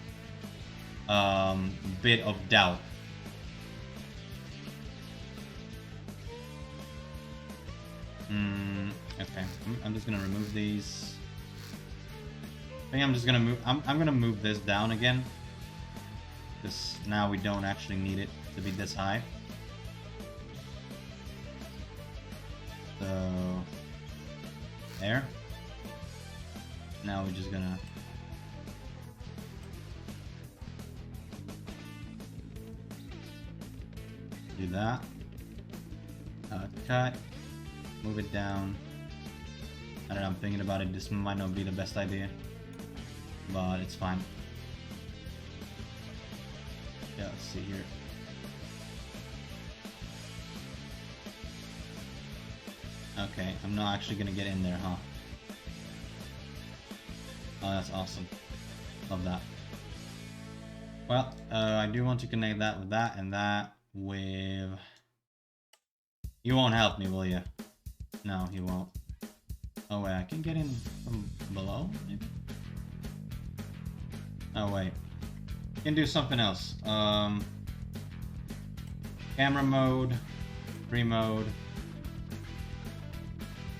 bit of doubt. Okay, I'm just gonna remove these. I think I'm just gonna move. I'm gonna move this down again. Because now we don't actually need it to be this high. So there. Now we're just gonna do that. Cut. Move it down. I don't know, I'm thinking about it. This might not be the best idea, but it's fine. Yeah, let's see here. Okay, I'm not actually gonna get in there, huh? Oh, that's awesome. Love that. Well, I do want to connect that with that and that. with... You won't help me, will you? No, he won't. Oh wait, I can get him from below, maybe? Oh wait. I can do something else. Camera mode, free mode.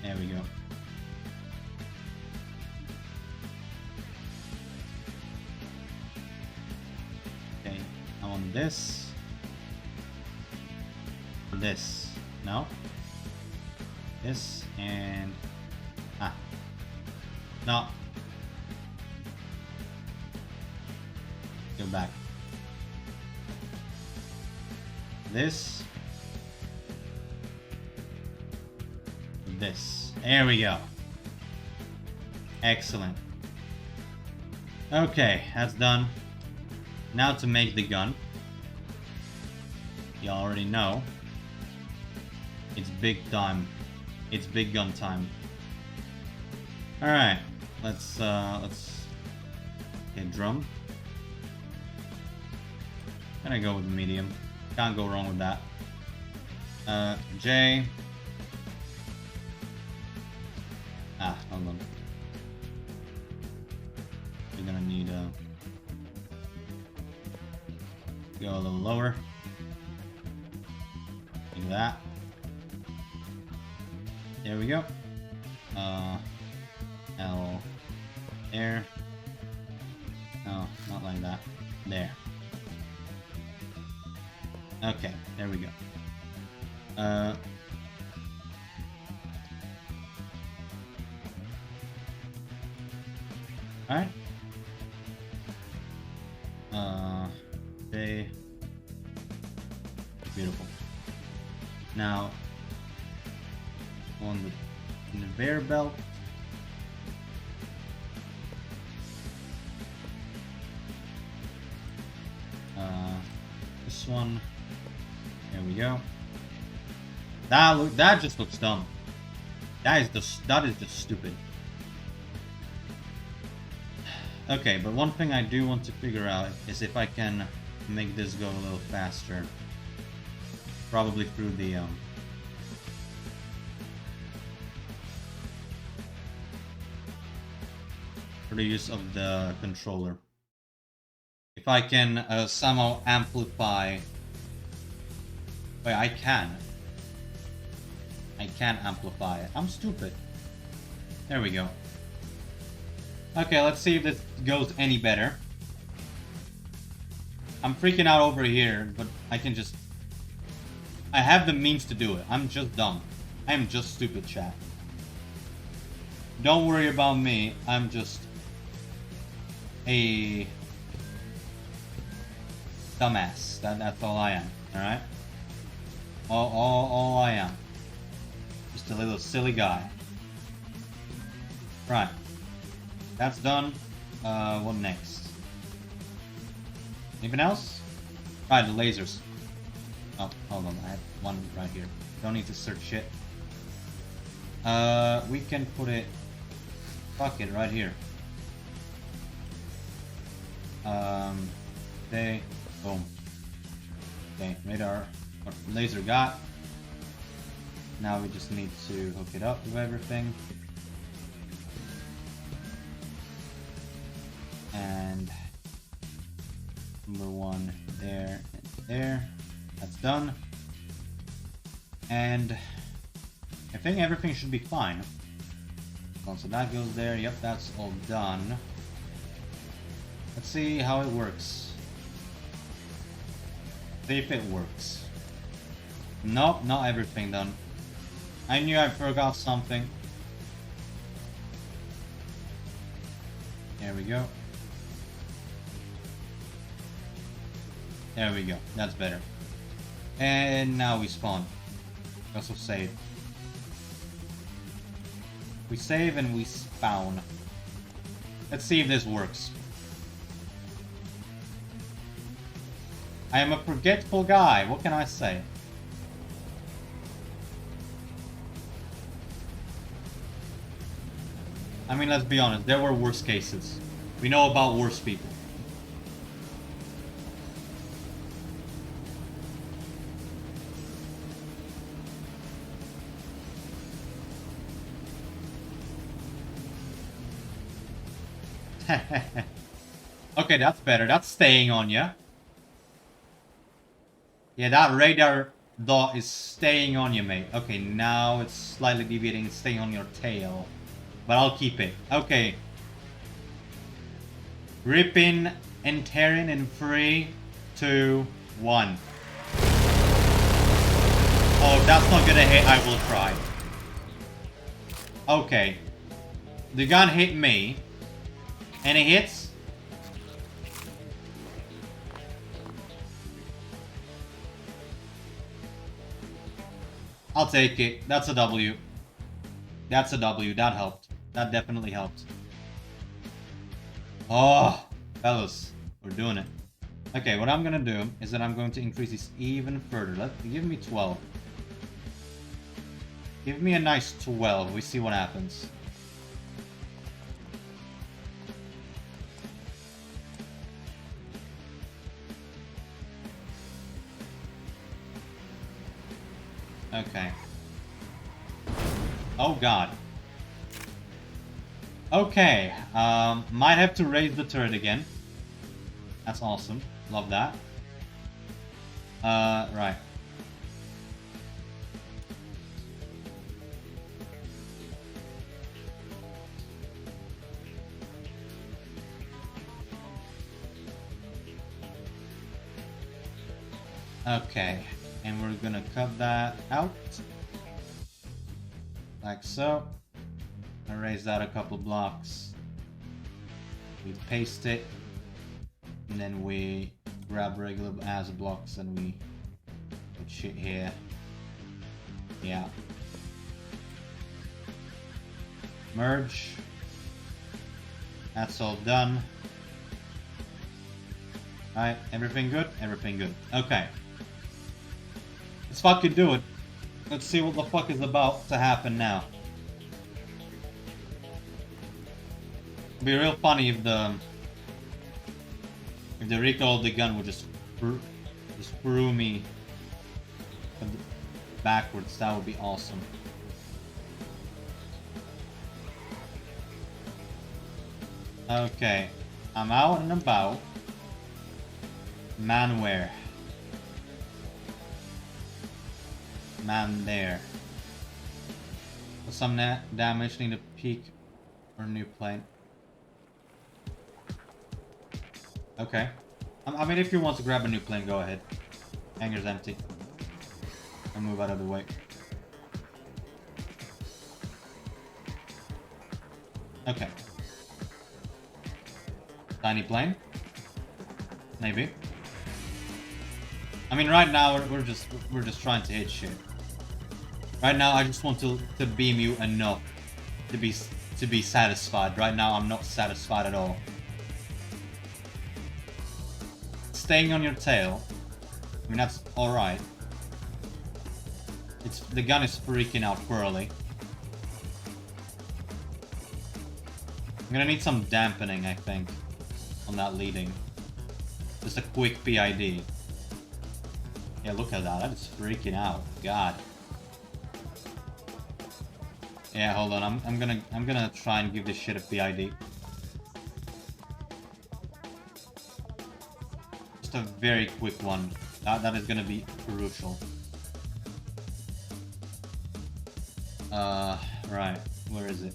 There we go. Okay, I want this. This. No? This and... Ah. No. Go back. This. This. There we go. Excellent. Okay, that's done. Now to make the gun. You already know. It's big time. It's big gun time. Alright. Let's okay, drum. Gonna go with medium. Can't go wrong with that. J. Ah, hold on. We're gonna need go a little lower. Like that. There we go. L. There. No, not like that. There. Okay, there we go. Alright. Okay. Beautiful. Now, on the conveyor belt. This one. There we go. That just looks dumb. That is just stupid. Okay, but one thing I do want to figure out is if I can make this go a little faster. Probably through the for the use of the controller. If I can somehow amplify. Wait, I can. I can amplify it. I'm stupid. There we go. Okay, let's see if this goes any better. I'm freaking out over here, but I can just... I have the means to do it. I'm just dumb. I am just stupid, chat. Don't worry about me. I'm just... a... dumbass. That's all I am. Alright? All I am. Just a little silly guy. Right. That's done. What next? Anything else? Right, the lasers. Oh, hold on. I have one right here. Don't need to search shit. We can put it... Fuck it, right here. Okay. Boom. Okay, radar. What laser got. Now we just need to hook it up with everything. And number one there and there. That's done. And I think everything should be fine. So that goes there. Yep, that's all done. Let's see how it works. See if it works. Nope, not everything done. I knew I forgot something. There we go. There we go. That's better. And now we spawn. Also save. We save and we spawn. Let's see if this works. I am a forgetful guy. What can I say? I mean, let's be honest. There were worse cases. We know about worse people. Okay, that's better. That's staying on you. Yeah, that radar dot is staying on you, mate. Okay, now it's slightly deviating, staying on your tail. But I'll keep it. Okay. Ripping and tearing in 3, 2, 1. Oh, if that's not gonna hit, I will cry. Okay. The gun hit me. And it hits. I'll take it. That's a W. That's a W. That helped. That definitely helped. Oh, fellas. We're doing it. Okay, what I'm gonna do is that I'm going to increase this even further. Give me 12. Give me a nice 12. We see what happens. Okay. Oh god. Okay. Might have to raise the turret again. That's awesome. Love that. Right. Okay, and we're gonna cut that out. Like so. I raise that a couple blocks. We paste it. And then we grab regular as blocks and we put shit here. Yeah. Merge. That's all done. Alright, everything good? Everything good. Okay. Let's fucking do it. Let's see what the fuck is about to happen now. It'd be real funny if the recoil of the gun would just screw me backwards. That would be awesome. Okay, I'm out and about. Man where? Man there. For some damage, need a peek or a new plane. Okay. I mean, if you want to grab a new plane, go ahead. Hangar's empty. I'll move out of the way. Okay. Tiny plane? Maybe. I mean, right now we're just trying to hit shit. Right now, I just want to beam you enough to be satisfied. Right now, I'm not satisfied at all. Staying on your tail. I mean, that's all right. The gun is freaking out poorly. I'm gonna need some dampening, I think, on that leading. Just a quick PID. Yeah, look at that. That is freaking out. God. Yeah, hold on. I'm gonna try and give this shit a PID. Just a very quick one. That is gonna be crucial. Right. Where is it?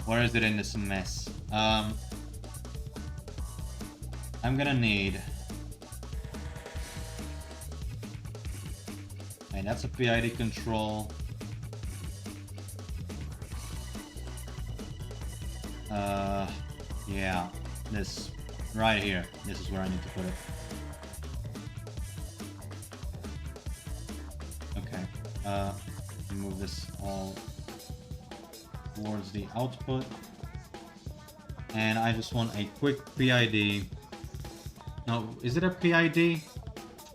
Where is it in this mess? I'm gonna need... And that's a PID control. Yeah. This. Right here. This is where I need to put it. Okay. Move this all towards the output. And I just want a quick PID. No, is it a PID?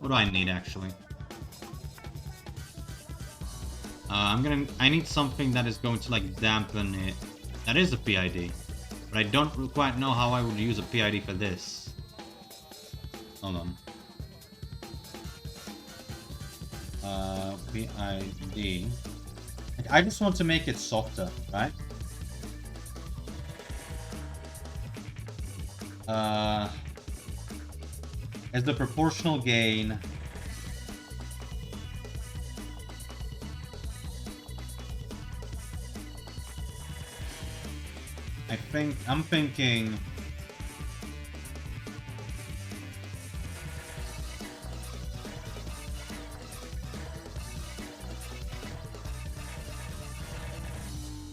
What do I need actually? I need something that is going to like dampen it. That is a PID. But I don't quite know how I would use a PID for this. Hold on. PID. Like, I just want to make it softer, right? Is the proportional gain I'm thinking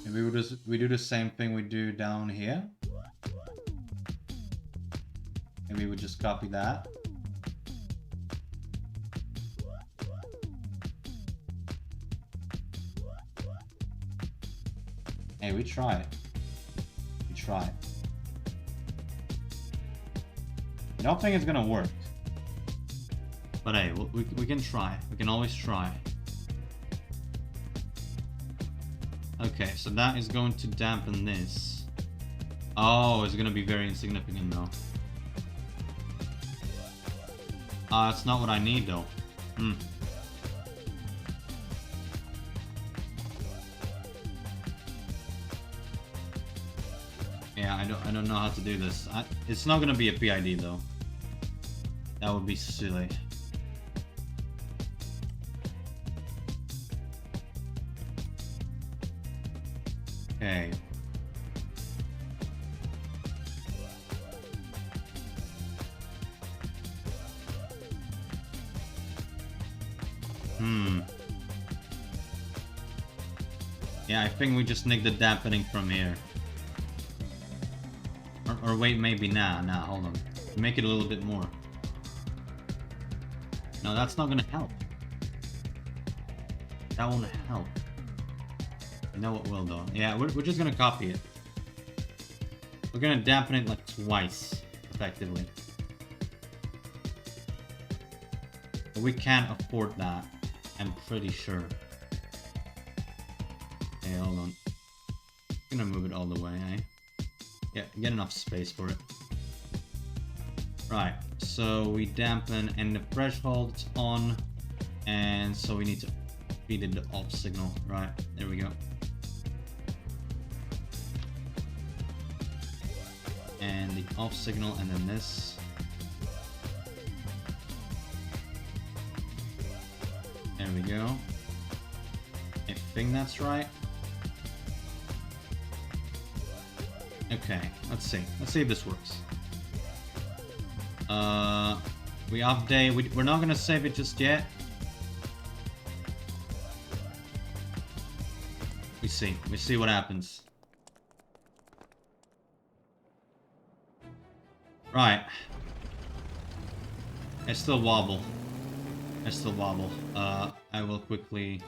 maybe we do the same thing we do down here. Maybe we just copy that. Hey, we try it. We try it. I don't think it's gonna work. But hey, we can try. We can always try. Okay, so that is going to dampen this. Oh, it's gonna be very insignificant though. That's not what I need though. Yeah, I don't know how to do this. It's not gonna be a PID though. That would be silly. Okay. Yeah, I think we just need the dampening from here. Or wait, maybe nah, hold on. Make it a little bit more. No, that's not gonna help. That won't help. You know what will though? Yeah, we're just gonna copy it. We're gonna dampen it like twice, effectively. But we can't afford that, I'm pretty sure. Hey, hold on. I'm gonna move it all the way, eh? Yeah, get enough space for it. Right, so we dampen and the threshold's on, and so we need to feed it the off signal. Right, there we go. And the off signal, and then this. There we go. I think that's right. Okay, let's see. Let's see if this works. We update. We're not gonna save it just yet. We see what happens. Right. I still wobble. I will quickly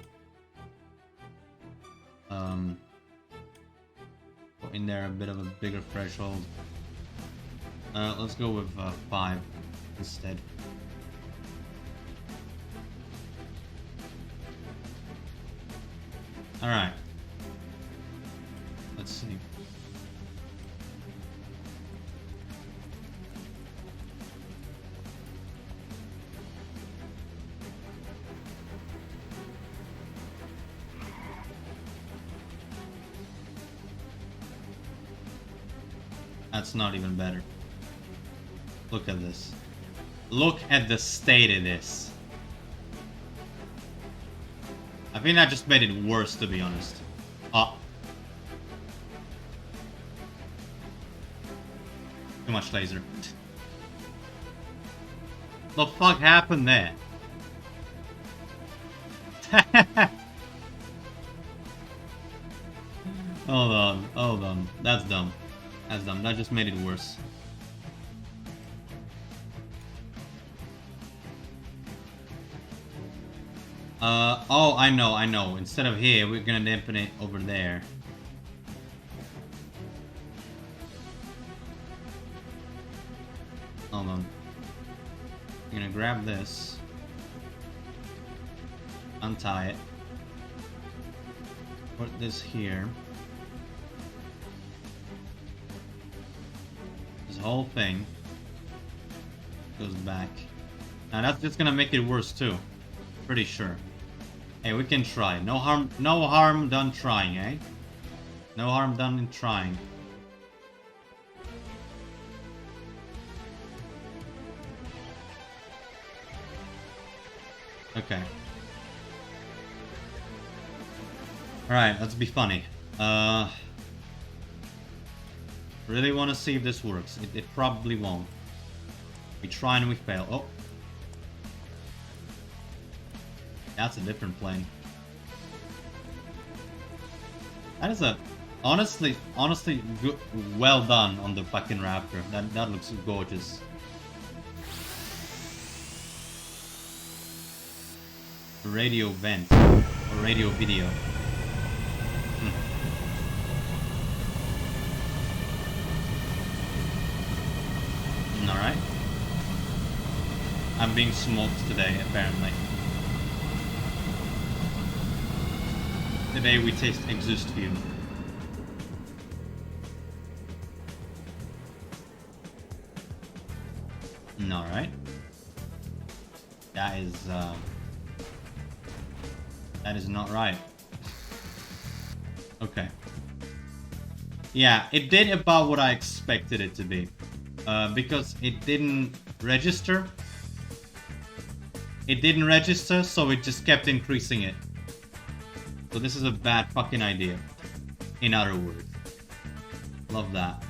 put in there a bit of a bigger threshold. Let's go with 5 instead. Alright. Let's see. That's not even better. Look at this. Look at the state of this. I think that just made it worse, to be honest. Too much laser. The fuck happened there? Hold on. That's dumb. That just made it worse. Oh, I know. Instead of here, we're gonna dampen it over there. Hold on. I'm gonna grab this. Untie it. Put this here. This whole thing goes back. Now that's just gonna make it worse too. Pretty sure. Hey, we can try. No harm done trying, eh? No harm done in trying. Okay. Alright, let's be funny. Really want to see if this works. It probably won't. We try and we fail. Oh. That's a different plane. That is a... Honestly, good, well done on the fucking Raptor. That looks gorgeous. Radio vent. Or radio video. Alright. I'm being smoked today, apparently. Today we taste exhaust fume. Alright. That is not right. Okay. Yeah, it did about what I expected it to be. Because it didn't register. It didn't register, so it just kept increasing it. So this is a bad fucking idea. In other words. Love that.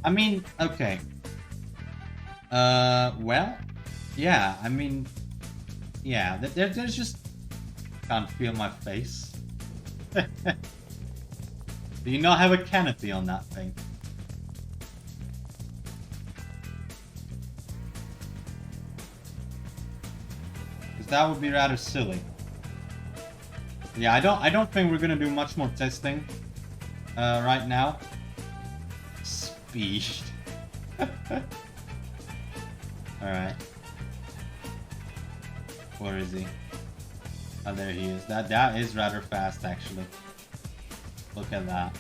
I mean, okay. Well, yeah, I mean, yeah, there's just... Can't feel my face. Do you not have a canopy on that thing? Because that would be rather silly. Yeah, I don't think we're gonna do much more testing right now. Speed. Alright. Where is he? Oh, there he is. That is rather fast, actually. Look at that.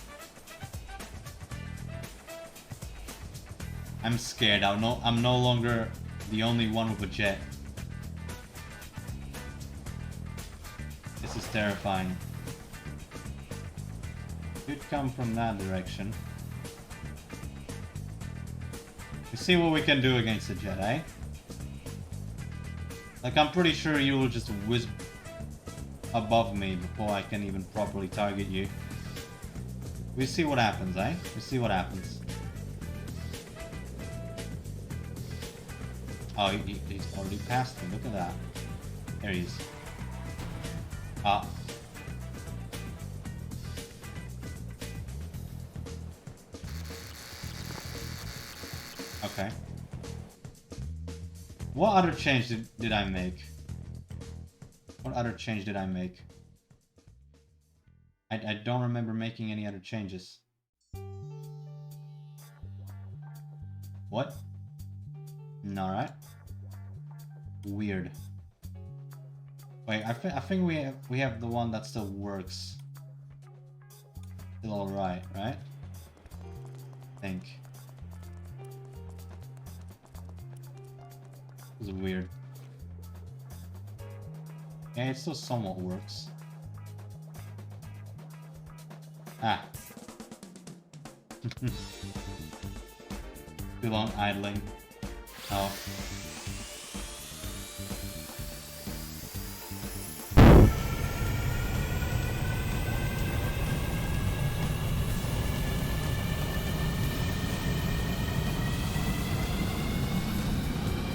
I'm scared. I'm no longer the only one with a jet. This is terrifying. Could come from that direction. We see what we can do against the jet, eh? Like, I'm pretty sure you will just whiz above me before I can even properly target you. We see what happens, eh? We see what happens. Oh, he's already passed me. Look at that. There he is. Ah. Okay. What other change did I make? What other change did I make? I don't remember making any other changes. What? Alright. Weird. Wait, I think we have the one that still works. Still alright, right? I think. This is weird. Yeah, it still somewhat works. Ah. Too long idling. Oh.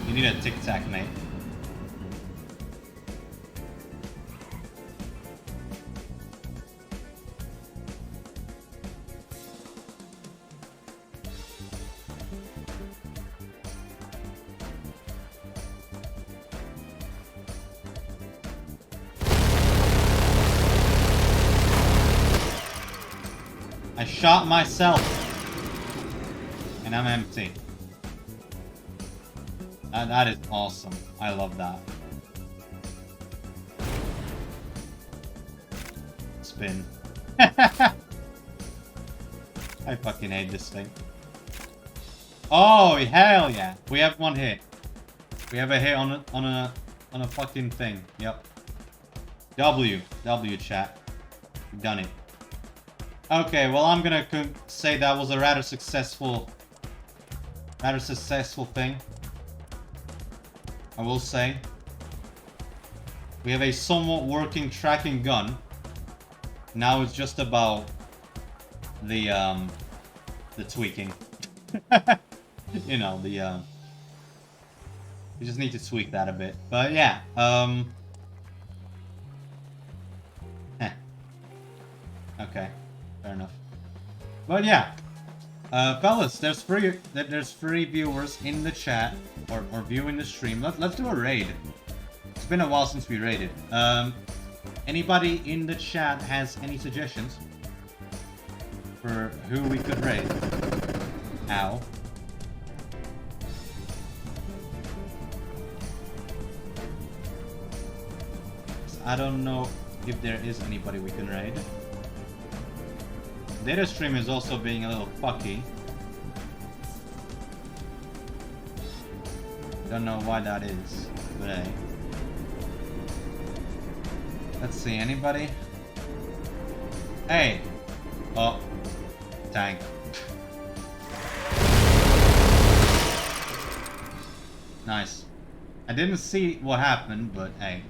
You need a tic-tac, mate. I shot myself, and I'm empty. That is awesome. I love that. Spin. I fucking hate this thing. Oh, hell yeah. We have one hit. We have a hit on a fucking thing. Yep. W chat. We've done it. Okay, well, I'm gonna say that was a rather successful thing. I will say. We have a somewhat working tracking gun. Now it's just about the tweaking. You know, we just need to tweak that a bit. But yeah, okay, fair enough. But yeah, fellas, there's three viewers in the chat or viewing the stream. Let's do a raid. It's been a while since we raided. Anybody in the chat has any suggestions for who we could raid? Ow. I don't know if there is anybody we can raid. Data stream is also being a little fucky. Don't know why that is, but hey. Let's see, anybody? Hey! Oh, tank. Nice. I didn't see what happened, but hey,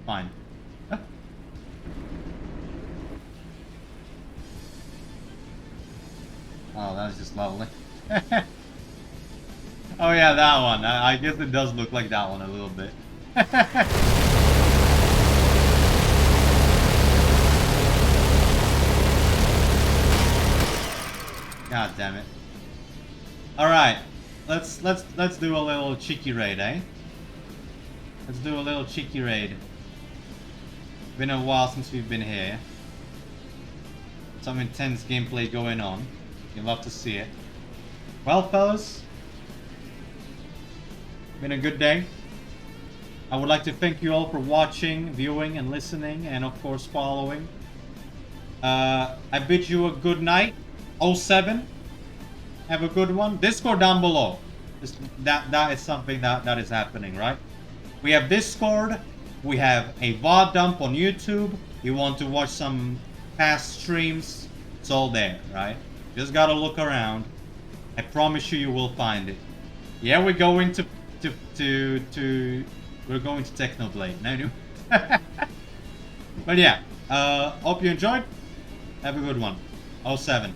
fine. Oh, that's just lovely. Oh yeah, that one. I guess it does look like that one a little bit. God damn it. Alright. Let's do a little cheeky raid, eh? Let's do a little cheeky raid. Been a while since we've been here. Some intense gameplay going on. You'll love to see it. Well, fellas, been a good day. I would like to thank you all for watching, viewing, and listening, and of course following. I bid you a good night. 07. Have a good one. Discord down below. That is something that is happening, right? We have Discord. We have a VOD dump on YouTube. You want to watch some past streams? It's all there, right? Just gotta look around. I promise you, you will find it. Yeah, we're going to Technoblade. No. But yeah, hope you enjoyed. Have a good one. 07.